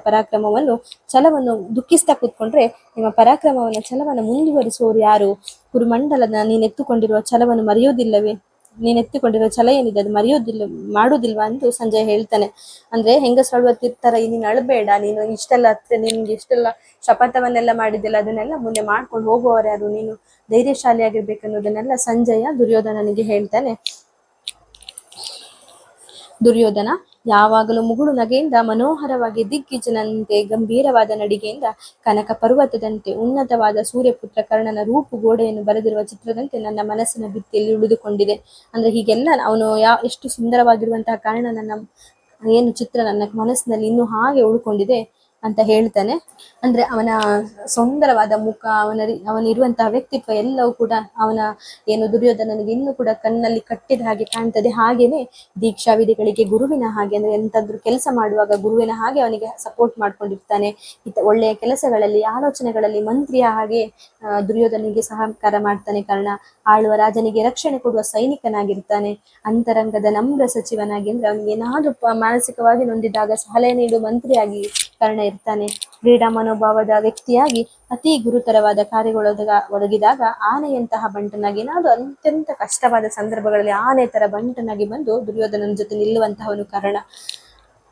ಕೂತ್ಕೊಂಡ್ರೆ ನಿಮ್ಮ ಪರಾಕ್ರಮವನ್ನ, ಛಲವನ್ನ ಮುಂದುವರಿಸುವವರು ಯಾರು? ಕುರುಮಂಡಲದ ನೀನೆತ್ತುಕೊಂಡಿರುವ ಛಲವನ್ನು ಮರೆಯುವುದಿಲ್ಲವೇ? ನೀನೆತ್ತಿಕೊಂಡಿರೋ ಛಲ ಏನಿದೆ ಅದು ಮಾಡುವುದಿಲ್ವಾ ಎಂದು ಸಂಜಯ್ ಹೇಳ್ತಾನೆ. ಅಂದ್ರೆ ಹೆಂಗಸಳುವತ್ತಿರ್ತಾರ, ನೀನು ಅಳಬೇಡ, ನೀನು ನಿನ್ಗೆ ಇಷ್ಟೆಲ್ಲ ಶಪಥವನ್ನೆಲ್ಲ ಮಾಡಿದ್ದಿಲ್ಲ, ಅದನ್ನೆಲ್ಲ ಮುಂದೆ ಮಾಡ್ಕೊಂಡು ಹೋಗುವವರು ಯಾರು? ನೀನು ಧೈರ್ಯಶಾಲಿಯಾಗಿರ್ಬೇಕನ್ನೋದನ್ನೆಲ್ಲ ಸಂಜಯ ದುರ್ಯೋಧನನಿಗೆ ಹೇಳ್ತಾನೆ. ದುರ್ಯೋಧನ ಯಾವಾಗಲೂ ಮುಗುಳು ನಗೆಯಿಂದ, ಮನೋಹರವಾಗಿ ದಿಗ್ಗಜನಂತೆ ಗಂಭೀರವಾದ ನಡಿಗೆಯಿಂದ, ಕನಕ ಪರ್ವತದಂತೆ ಉನ್ನತವಾದ ಸೂರ್ಯಪುತ್ರ ಕರ್ಣನ ರೂಪು ಗೋಡೆಯನ್ನು ಬರೆದಿರುವ ಚಿತ್ರದಂತೆ ನನ್ನ ಮನಸ್ಸಿನ ಭಿತ್ತಿಯಲ್ಲಿ ಉಳಿದುಕೊಂಡಿದೆ. ಅಂದ್ರೆ ಹೀಗೆಲ್ಲ ಅವನು ಎಷ್ಟು ಸುಂದರವಾಗಿರುವಂತಹ ಕರ್ಣನನ್ನ ಏನು ಚಿತ್ರ ನನ್ನ ಮನಸ್ಸಿನಲ್ಲಿ ಇನ್ನೂ ಹಾಗೆ ಉಳ್ಕೊಂಡಿದೆ ಅಂತ ಹೇಳ್ತಾನೆ. ಅಂದ್ರೆ ಅವನ ಸುಂದರವಾದ ಮುಖ, ಅವನಿರುವಂತಹ ವ್ಯಕ್ತಿತ್ವ ಎಲ್ಲವೂ ಕೂಡ ಅವನ ಏನು ದುರ್ಯೋಧನನಿಗೆ ಇನ್ನೂ ಕೂಡ ಕಣ್ಣಲ್ಲಿ ಕಟ್ಟಿದ ಹಾಗೆ ಕಾಣ್ತದೆ. ಹಾಗೇನೆ ದೀಕ್ಷಾ ವಿಧಿಗಳಿಗೆ ಗುರುವಿನ ಹಾಗೆ, ಅಂದ್ರೆ ಎಂತಾದ್ರೂ ಕೆಲಸ ಮಾಡುವಾಗ ಗುರುವಿನ ಹಾಗೆ ಅವನಿಗೆ ಸಪೋರ್ಟ್ ಮಾಡ್ಕೊಂಡಿರ್ತಾನೆ. ಒಳ್ಳೆಯ ಕೆಲಸಗಳಲ್ಲಿ, ಆಲೋಚನೆಗಳಲ್ಲಿ ಮಂತ್ರಿಯ ಹಾಗೆ ದುರ್ಯೋಧನಿಗೆ ಸಹಕಾರ ಮಾಡ್ತಾನೆ ಕರ್ಣ. ಆಳುವ ರಾಜನಿಗೆ ರಕ್ಷಣೆ ಕೊಡುವ ಸೈನಿಕನಾಗಿರ್ತಾನೆ. ಅಂತರಂಗದ ನಮ್ರ ಸಚಿವನಾಗಿ, ಅಂದ್ರೆ ಅವನಿಗೆ ಏನಾದ್ರೂ ಮಾನಸಿಕವಾಗಿ ನೊಂದಿದಾಗ ಸಲಹೆ ನೀಡುವ ಮಂತ್ರಿಯಾಗಿ ಕರ್ಣ ಇರ್ತಾನೆ. ಕ್ರೀಡಾ ಮನೋಭಾವದ ವ್ಯಕ್ತಿಯಾಗಿ ಅತಿ ಗುರುತರವಾದ ಒದಗಿದಾಗ ಆನೆಯಂತಹ ಬಂಟನಾಗಿ, ಏನಾದ್ರು ಅತ್ಯಂತ ಕಷ್ಟವಾದ ಸಂದರ್ಭಗಳಲ್ಲಿ ಆನೆ ತರ ಬಂಟನಾಗಿ ಬಂದು ದುರ್ಯೋಧನನ ಜೊತೆ ನಿಲ್ಲುವಂತಹವನು ಕರ್ಣ.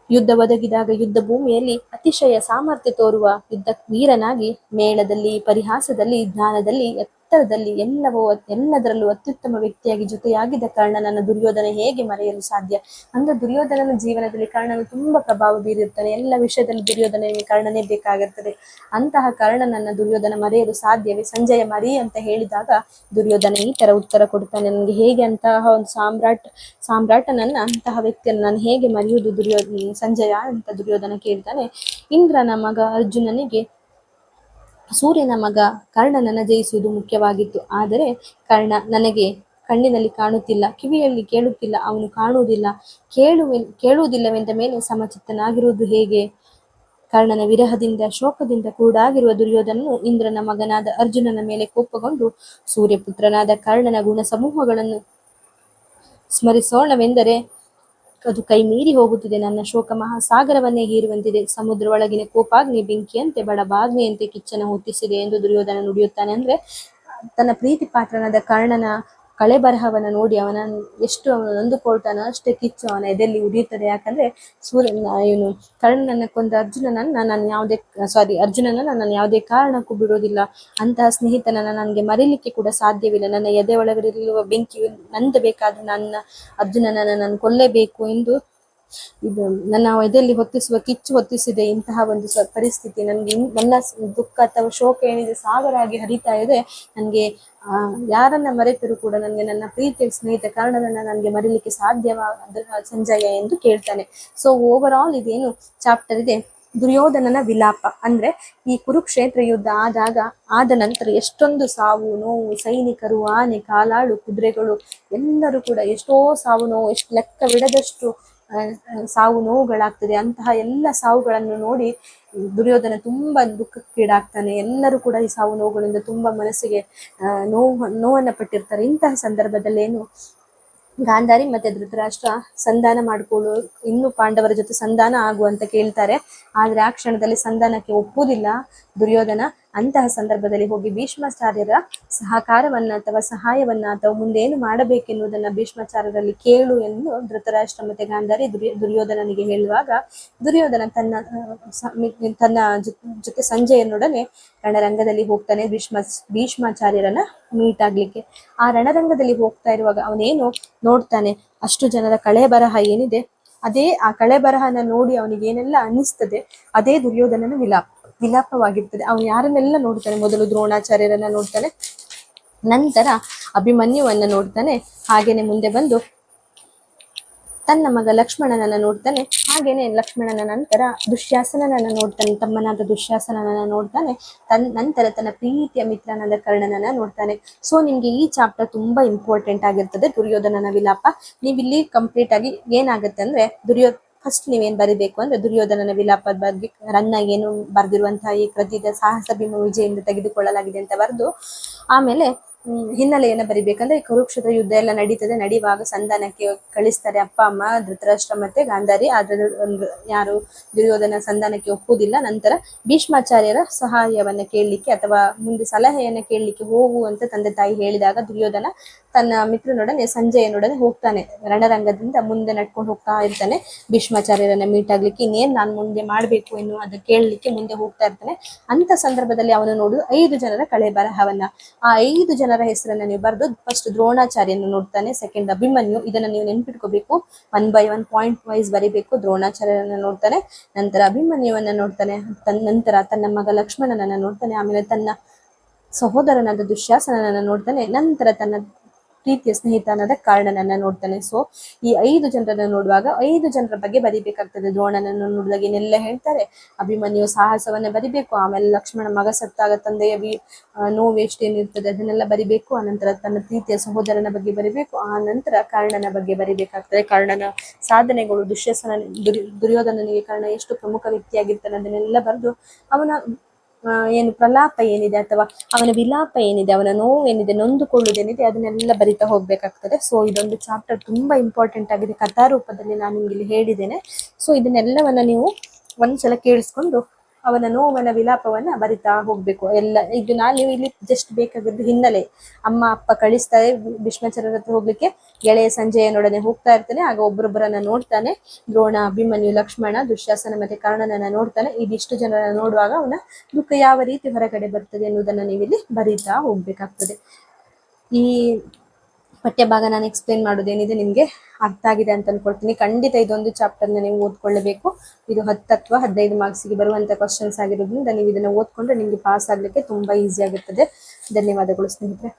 ಯುದ್ಧ ಒದಗಿದಾಗ ಯುದ್ಧ ಭೂಮಿಯಲ್ಲಿ ಅತಿಶಯ ಸಾಮರ್ಥ್ಯ ತೋರುವ ಯುದ್ಧ ವೀರನಾಗಿ, ಮೇಳದಲ್ಲಿ, ಪರಿಹಾಸದಲ್ಲಿ, ಜ್ಞಾನದಲ್ಲಿ ಎತ್ತರದಲ್ಲಿ ಎಲ್ಲದರಲ್ಲೂ ಅತ್ಯುತ್ತಮ ವ್ಯಕ್ತಿಯಾಗಿ ಜೊತೆಯಾಗಿದ್ದ ಕರ್ಣನನ್ನ ದುರ್ಯೋಧನ ಹೇಗೆ ಮರೆಯಲು ಸಾಧ್ಯ? ಅಂದ್ರೆ ದುರ್ಯೋಧನನ ಜೀವನದಲ್ಲಿ ಕರ್ಣನು ತುಂಬಾ ಪ್ರಭಾವ ಬೀರಿರ್ತಾನೆ. ಎಲ್ಲ ವಿಷಯದಲ್ಲಿ ದುರ್ಯೋಧನನಿಗೆ ಕರ್ಣನೇ ಬೇಕಾಗಿರ್ತದೆ. ಅಂತಹ ಕರ್ಣನನ್ನ ದುರ್ಯೋಧನ ಮರೆಯಲು ಸಾಧ್ಯವೇ? ಸಂಜಯ ಮರಿ ಅಂತ ಹೇಳಿದಾಗ ದುರ್ಯೋಧನ ಈ ತರ ಉತ್ತರ ಕೊಡ್ತಾನೆ, ನನಗೆ ಹೇಗೆ ಅಂತಹ ಒಂದು ಸಾಮ್ರಾಟನನ್ನ, ಅಂತಹ ವ್ಯಕ್ತಿಯನ್ನು ನಾನು ಹೇಗೆ ಮರೆಯುವುದು ಸಂಜಯ ಅಂತ ದುರ್ಯೋಧನ ಕೇಳ್ತಾನೆ. ಇಂದ್ರನ ಮಗ ಅರ್ಜುನನಿಗೆ ಸೂರ್ಯನ ಮಗ ಕರ್ಣನನ್ನ ಜಯಿಸುವುದು ಮುಖ್ಯವಾಗಿತ್ತು. ಆದರೆ ಕರ್ಣ ನನಗೆ ಕಣ್ಣಿನಲ್ಲಿ ಕಾಣುತ್ತಿಲ್ಲ, ಕಿವಿಯಲ್ಲಿ ಕೇಳುತ್ತಿಲ್ಲ, ಅವನು ಕಾಣುವುದಿಲ್ಲ, ಕೇಳುವುದಿಲ್ಲವೆಂದ ಮೇಲೆ ಸಮಚಿತ್ತನಾಗಿರುವುದು ಹೇಗೆ? ಕರ್ಣನ ವಿರಹದಿಂದ ಶೋಕದಿಂದ ಕೂಡಾಗಿರುವ ದುರ್ಯೋಧನನು ಇಂದ್ರನ ಮಗನಾದ ಅರ್ಜುನನ ಮೇಲೆ ಕೋಪಗೊಂಡು ಸೂರ್ಯಪುತ್ರನಾದ ಕರ್ಣನ ಗುಣ ಸಮೂಹಗಳನ್ನು ಸ್ಮರಿಸೋಣವೆಂದರೆ ಅದು ಕೈ ಮೀರಿ ಹೋಗುತ್ತಿದೆ. ನನ್ನ ಶೋಕ ಮಹಾಸಾಗರವನ್ನೇ ಹೀರುವಂತಿದೆ. ಸಮುದ್ರ ಒಳಗಿನ ಕೋಪಾಗ್ನಿ ಬೆಂಕಿಯಂತೆ ಬಡಬಾಗ್ನಿಯಂತೆ ಕಿಚ್ಚನ ಹೊತ್ತಿಸಿದೆ ಎಂದು ದುರ್ಯೋಧನ ನುಡಿಯುತ್ತಾನೆ. ಅಂದ್ರೆ ತನ್ನ ಪ್ರೀತಿ ಪಾತ್ರನಾದ ಕರ್ಣನ ಕಳೆ ಬರಹವನ್ನ ನೋಡಿ ಅವನ ಎಷ್ಟು ನೊಂದುಕೊಳ್ತಾನೋ ಅಷ್ಟೇ ಕಿಚ್ಚು ಅವನ ಎದೆಯಲ್ಲಿ ಉರಿಯುತ್ತದೆ. ಯಾಕಂದ್ರೆ ಇವನು ಕರ್ಣನನ್ನ ಕೊಂದ ಅರ್ಜುನನನ್ನ ನಾನು ಯಾವುದೇ ಕಾರಣಕ್ಕೂ ಬಿಡೋದಿಲ್ಲ. ಅಂತಹ ಸ್ನೇಹಿತನನ್ನ ನನಗೆ ಮರೀಲಿಕ್ಕೆ ಕೂಡ ಸಾಧ್ಯವಿಲ್ಲ. ನನ್ನ ಎದೆ ಒಳಗಡೆಯಿರುವ ಬೆಂಕಿ ನಂದಬೇಕಾದ್ರೆ ನನ್ನ ಅರ್ಜುನನನ್ನ ನಾನು ಕೊಲ್ಲೇಬೇಕು ಎಂದು ಇದು ನನ್ನ ಎದೆಯಲ್ಲಿ ಹೊತ್ತಿಸುವ ಕಿಚ್ಚು ಹೊತ್ತಿಸಿದೆ. ಇಂತಹ ಒಂದು ಪರಿಸ್ಥಿತಿ ನನಗೆ, ನನ್ನ ದುಃಖ ಅಥವಾ ಶೋಕ ಏನಿದೆ ಸಾಗರ ಆಗಿ ಹರಿತಾ ಇದೆ. ನನಗೆ ಯಾರನ್ನ ಮರೆತರೂ ಕೂಡ ನನಗೆ ನನ್ನ ಪ್ರೀತಿಯ ಸ್ನೇಹಿತ ಕರ್ಣನನ್ನ ನನಗೆ ಮರೀಲಿಕ್ಕೆ ಸಾಧ್ಯವಾದ ಸಂಜಯ ಎಂದು ಕೇಳ್ತಾನೆ. ಸೊ ಓವರ್ ಆಲ್ ಇದೇನು ಚಾಪ್ಟರ್ ಇದೆ, ದುರ್ಯೋಧನನ ವಿಲಾಪ. ಅಂದ್ರೆ ಈ ಕುರುಕ್ಷೇತ್ರ ಯುದ್ಧ ಆದ ನಂತರ ಎಷ್ಟೊಂದು ಸಾವು ನೋವು, ಸೈನಿಕರು, ಆನೆ, ಕಾಲಾಳು, ಕುದುರೆಗಳು ಎಲ್ಲರೂ ಕೂಡ ಎಷ್ಟೋ ಸಾವು ನೋವು, ಎಷ್ಟು ಲೆಕ್ಕವಿಡದಷ್ಟು ಸಾವು ನೋವುಗಳಾಗ್ತದೆ. ಅಂತಹ ಎಲ್ಲ ಸಾವುಗಳನ್ನು ನೋಡಿ ದುರ್ಯೋಧನ ತುಂಬಾ ದುಃಖಕ್ಕೀಡಾಗ್ತಾನೆ. ಎಲ್ಲರೂ ಕೂಡ ಈ ಸಾವು ನೋವುಗಳಿಂದ ತುಂಬಾ ಮನಸ್ಸಿಗೆ ನೋವನ್ನ ಪಟ್ಟಿರ್ತಾರೆ. ಇಂತಹ ಸಂದರ್ಭದಲ್ಲಿ ಏನು ಗಾಂಧಾರಿ ಮತ್ತೆ ಧೃತರಾಷ್ಟ್ರ ಸಂಧಾನ ಮಾಡಿಕೊಳ್ಳು, ಇನ್ನು ಪಾಂಡವರ ಜೊತೆ ಸಂಧಾನ ಆಗು ಅಂತ ಕೇಳ್ತಾರೆ. ಆದ್ರೆ ಆ ಕ್ಷಣದಲ್ಲಿ ಸಂಧಾನಕ್ಕೆ ಒಪ್ಪುವುದಿಲ್ಲ ದುರ್ಯೋಧನ. ಅಂತಹ ಸಂದರ್ಭದಲ್ಲಿ ಹೋಗಿ ಭೀಷ್ಮಾಚಾರ್ಯರ ಸಹಕಾರವನ್ನ ಅಥವಾ ಸಹಾಯವನ್ನ ಅಥವಾ ಮುಂದೇನು ಮಾಡಬೇಕೆನ್ನುವುದನ್ನ ಭೀಷ್ಮಾಚಾರ್ಯರಲ್ಲಿ ಕೇಳು ಎಂದು ಧೃತರಾಷ್ಟ್ರ ಮತ್ತೆ ಗಾಂಧಾರಿ ದುರ್ಯೋಧನನಿಗೆ ಹೇಳುವಾಗ ದುರ್ಯೋಧನ ತನ್ನ ಜೊತೆ ಸಂಜಯನೊಡನೆ ರಣರಂಗದಲ್ಲಿ ಹೋಗ್ತಾನೆ ಭೀಷ್ಮಾಚಾರ್ಯರನ್ನ ಮೀಟ್ ಆಗ್ಲಿಕ್ಕೆ. ಆ ರಣರಂಗದಲ್ಲಿ ಹೋಗ್ತಾ ಇರುವಾಗ ಅವನೇನು ನೋಡ್ತಾನೆ, ಅಷ್ಟು ಜನರ ಕಳೆ ಬರಹ ಏನಿದೆ ಅದೇ ಆ ಕಳೆ ಬರಹನ ನೋಡಿ ಅವನಿಗೆ ಏನೆಲ್ಲ ಅನಿಸ್ತದೆ ಅದೇ ದುರ್ಯೋಧನನ ವಿಲಾಪವಾಗಿರ್ತದೆ. ಅವನು ಯಾರನ್ನೆಲ್ಲ ನೋಡ್ತಾನೆ, ಮೊದಲು ದ್ರೋಣಾಚಾರ್ಯರನ್ನ ನೋಡ್ತಾನೆ, ನಂತರ ಅಭಿಮನ್ಯುವನ್ನ ನೋಡ್ತಾನೆ, ಹಾಗೇನೆ ಮುಂದೆ ಬಂದು ತನ್ನ ಮಗ ಲಕ್ಷ್ಮಣನನ್ನ ನೋಡ್ತಾನೆ, ಹಾಗೇನೆ ಲಕ್ಷ್ಮಣನ ನಂತರ ದುಶ್ಯಾಸನನನ್ನ ನೋಡ್ತಾನೆ, ತಮ್ಮನಾದ ದುಶ್ಯಾಸನನನ್ನ ನೋಡ್ತಾನೆ, ನಂತರ ತನ್ನ ಪ್ರೀತಿಯ ಮಿತ್ರನಾದ ಕರ್ಣನನ್ನ ನೋಡ್ತಾನೆ. ಸೊ ನಿಮ್ಗೆ ಈ ಚಾಪ್ಟರ್ ತುಂಬಾ ಇಂಪಾರ್ಟೆಂಟ್ ಆಗಿರ್ತದೆ, ದುರ್ಯೋಧನನ ವಿಲಾಪ. ನೀವಿಲ್ಲಿ ಕಂಪ್ಲೀಟ್ ಆಗಿ ಏನಾಗುತ್ತೆ ಅಂದ್ರೆ ಫಸ್ಟ್ ನೀವೇನ್ ಬರಿಬೇಕು ಅಂದ್ರೆ ದುರ್ಯೋಧನನ ವಿಲಾಪದ ಬಗ್ಗೆ ರನ್ನ ಏನು ಬರ್ದಿರುವಂತಹ ಈ ಕೃತಿದ ಸಾಹಸ ಭೀಮ ವಿಜಯದಿಂದ ತೆಗೆದುಕೊಳ್ಳಲಾಗಿದೆ ಅಂತ ಬರೆದು, ಆಮೇಲೆ ಹಿನ್ನೆಲೆಯನ್ನ ಬರಿಬೇಕಂದ್ರೆ ಕುರುಕ್ಷೇತ್ರ ಯುದ್ಧ ಎಲ್ಲ ನಡೆಯುವಾಗ ಸಂಧಾನಕ್ಕೆ ಕಳಿಸ್ತಾರೆ ಅಪ್ಪ ಅಮ್ಮ ಧೃತರಾಷ್ಟ್ರ ಮತ್ತೆ ಗಾಂಧಾರಿ. ಆದ್ರೆ ಯಾರು ದುರ್ಯೋಧನ ಸಂಧಾನಕ್ಕೆ ಒಪ್ಪುವುದಿಲ್ಲ. ನಂತರ ಭೀಷ್ಮಾಚಾರ್ಯರ ಸಹಾಯವನ್ನ ಕೇಳಲಿಕ್ಕೆ ಅಥವಾ ಮುಂದೆ ಸಲಹೆಯನ್ನ ಕೇಳಲಿಕ್ಕೆ ಹೋಗು ಅಂತ ತಂದೆ ತಾಯಿ ಹೇಳಿದಾಗ ದುರ್ಯೋಧನ ತನ್ನ ಮಿತ್ರನೊಡನೆ ಸಂಜಯನೊಡನೆ ಹೋಗ್ತಾನೆ. ರಣರಂಗದಿಂದ ಮುಂದೆ ನಡ್ಕೊಂಡು ಹೋಗ್ತಾ ಇರ್ತಾನೆ ಭೀಷ್ಮಾಚಾರ್ಯರನ್ನ ಮೀಟ್ ಆಗ್ಲಿಕ್ಕೆ. ಇನ್ನೇನ್ ನಾನು ಮುಂದೆ ಮಾಡ್ಬೇಕು ಎನ್ನುವುದು ಕೇಳಲಿಕ್ಕೆ ಮುಂದೆ ಹೋಗ್ತಾ ಇರ್ತಾನೆ. ಅಂತ ಸಂದರ್ಭದಲ್ಲಿ ಅವನು ನೋಡುದು 5 ಜನರ ಕಳೆ ಬರಹವನ್ನ. ಆ 5 ಜನರ ಹೆಸರನ್ನ ನೀವು ಬರೆದು ಫಸ್ಟ್ ದ್ರೋಣಾಚಾರ್ಯನ ನೋಡ್ತಾನೆ, ಸೆಕೆಂಡ್ ಅಭಿಮನ್ಯು. ಇದನ್ನ ನೀವು ನೆನ್ಪಿಟ್ಕೋಬೇಕು, 1 by 1 ಪಾಯಿಂಟ್ ವೈಸ್ ಬರಿಬೇಕು. ದ್ರೋಣಾಚಾರ್ಯರನ್ನ ನೋಡ್ತಾನೆ, ನಂತರ ಅಭಿಮನ್ಯುವನ್ನ ನೋಡ್ತಾನೆ, ನಂತರ ತನ್ನ ಮಗ ಲಕ್ಷ್ಮಣನನ್ನ ನೋಡ್ತಾನೆ, ಆಮೇಲೆ ತನ್ನ ಸಹೋದರನಾದ ದುಶ್ಯಾಸನನನ್ನ ನೋಡ್ತಾನೆ, ನಂತರ ತನ್ನ ಪ್ರೀತಿಯ ಸ್ನೇಹಿತನಾದ ಕರ್ಣನನ್ನ ನೋಡ್ತಾನೆ. ಸೊ ಈ 5 ಜನರನ್ನ ನೋಡುವಾಗ 5 ಜನರ ಬಗ್ಗೆ ಬರಿಬೇಕಾಗ್ತದೆ. ದ್ರೋಣನನ್ನು ನೋಡಿದಾಗ ಏನೆಲ್ಲ ಹೇಳ್ತಾರೆ, ಅಭಿಮನ್ಯು ಸಾಹಸವನ್ನ ಬರಿಬೇಕು, ಆಮೇಲೆ ಲಕ್ಷ್ಮಣ ಮಗ ಸತ್ತಾಗ ತಂದೆಯ ನೋವು ಎಷ್ಟೇನಿರ್ತದೆ ಅದನ್ನೆಲ್ಲ ಬರಿಬೇಕು, ಆನಂತರ ತನ್ನ ಪ್ರೀತಿಯ ಸಹೋದರನ ಬಗ್ಗೆ ಬರಿಬೇಕು, ಆ ನಂತರ ಕರ್ಣನ ಬಗ್ಗೆ ಬರಿಬೇಕಾಗ್ತದೆ. ಕರ್ಣನ ಸಾಧನೆಗಳು, ದುರ್ಯೋಧನನಿಗೆ ಕರ್ಣ ಎಷ್ಟು ಪ್ರಮುಖ ವ್ಯಕ್ತಿಯಾಗಿರ್ತಾನೆ ಅದನ್ನೆಲ್ಲ ಬರೆದು ಅವನ ಏನು ಪ್ರಲಾಪ ಏನಿದೆ ಅಥವಾ ಅವನ ವಿಲಾಪ ಏನಿದೆ, ಅವನ ನೋವು ಏನಿದೆ, ನೊಂದುಕೊಳ್ಳುವುದೇನಿದೆ ಅದನ್ನೆಲ್ಲ ಬರಿತಾ ಹೋಗ್ಬೇಕಾಗ್ತದೆ. ಸೊ ಇದೊಂದು ಚಾಪ್ಟರ್ ತುಂಬಾ ಇಂಪಾರ್ಟೆಂಟ್ ಆಗಿದೆ, ಕಥಾ ರೂಪದಲ್ಲಿ ನಾನು ನಿಮ್ಗೆ ಇಲ್ಲಿ ಹೇಳಿದ್ದೇನೆ. ಸೊ ಇದನ್ನೆಲ್ಲವನ್ನ ನೀವು ಒಂದ್ಸಲ ಕೇಳಿಸ್ಕೊಂಡು ಅವನ ನೋವನ ವಿಲಾಪವನ್ನ ಬರಿತಾ ಹೋಗ್ಬೇಕು. ಎಲ್ಲ ಇದು ನೀವು ಇಲ್ಲಿ ಜಸ್ಟ್ ಬೇಕಾಗಿದ್ದು ಹಿನ್ನೆಲೆ. ಅಮ್ಮ ಅಪ್ಪ ಕಳಿಸ್ತಾರೆ ಭೀಷ್ಮಾಚಾರ್ಯರ ಹತ್ರ ಹೋಗ್ಲಿಕ್ಕೆ, ಗೆಳೆಯ ಸಂಜಯನೊಡನೆ ಹೋಗ್ತಾ ಇರ್ತಾನೆ. ಆಗ ಒಬ್ಬರೊಬ್ಬರನ್ನ ನೋಡ್ತಾನೆ, ದ್ರೋಣ, ಅಭಿಮನ್ಯು, ಲಕ್ಷ್ಮಣ, ದುಶ್ಯಾಸನ ಮತ್ತೆ ಕರ್ಣನನ್ನ ನೋಡ್ತಾನೆ. ಇದಿಷ್ಟು ಜನರನ್ನ ನೋಡುವಾಗ ಅವನ ದುಃಖ ಯಾವ ರೀತಿ ಹೊರಗಡೆ ಬರ್ತದೆ ಎನ್ನುವುದನ್ನ ನೀವಿಲ್ಲಿ ಬರೀತಾ ಹೋಗ್ಬೇಕಾಗ್ತದೆ. ಈ ಪಠ್ಯಭಾಗ ನಾನು ಎಕ್ಸ್ಪ್ಲೇನ್ ಮಾಡೋದೇನಿದೆ ನಿಮ್ಗೆ ಅರ್ಥ ಆಗಿದೆ ಅಂತ ಅನ್ಕೊಳ್ತೀನಿ. ಖಂಡಿತ ಇದೊಂದು ಚಾಪ್ಟರ್ನ ನೀವು ಓದ್ಕೊಳ್ಳಬೇಕು. ಇದು 10 ಅಥವಾ 15 ಮಾರ್ಕ್ಸ್ಗೆ ಬರುವಂತ ಕ್ವಶನ್ಸ್ ಆಗಿರೋದ್ರಿಂದ ನೀವು ಇದನ್ನ ಓದ್ಕೊಂಡ್ರೆ ನಿಮ್ಗೆ ಪಾಸ್ ಆಗ್ಲಿಕ್ಕೆ ತುಂಬಾ ಈಸಿ ಆಗುತ್ತದೆ. ಧನ್ಯವಾದಗಳು ಸ್ನೇಹಿತರೆ.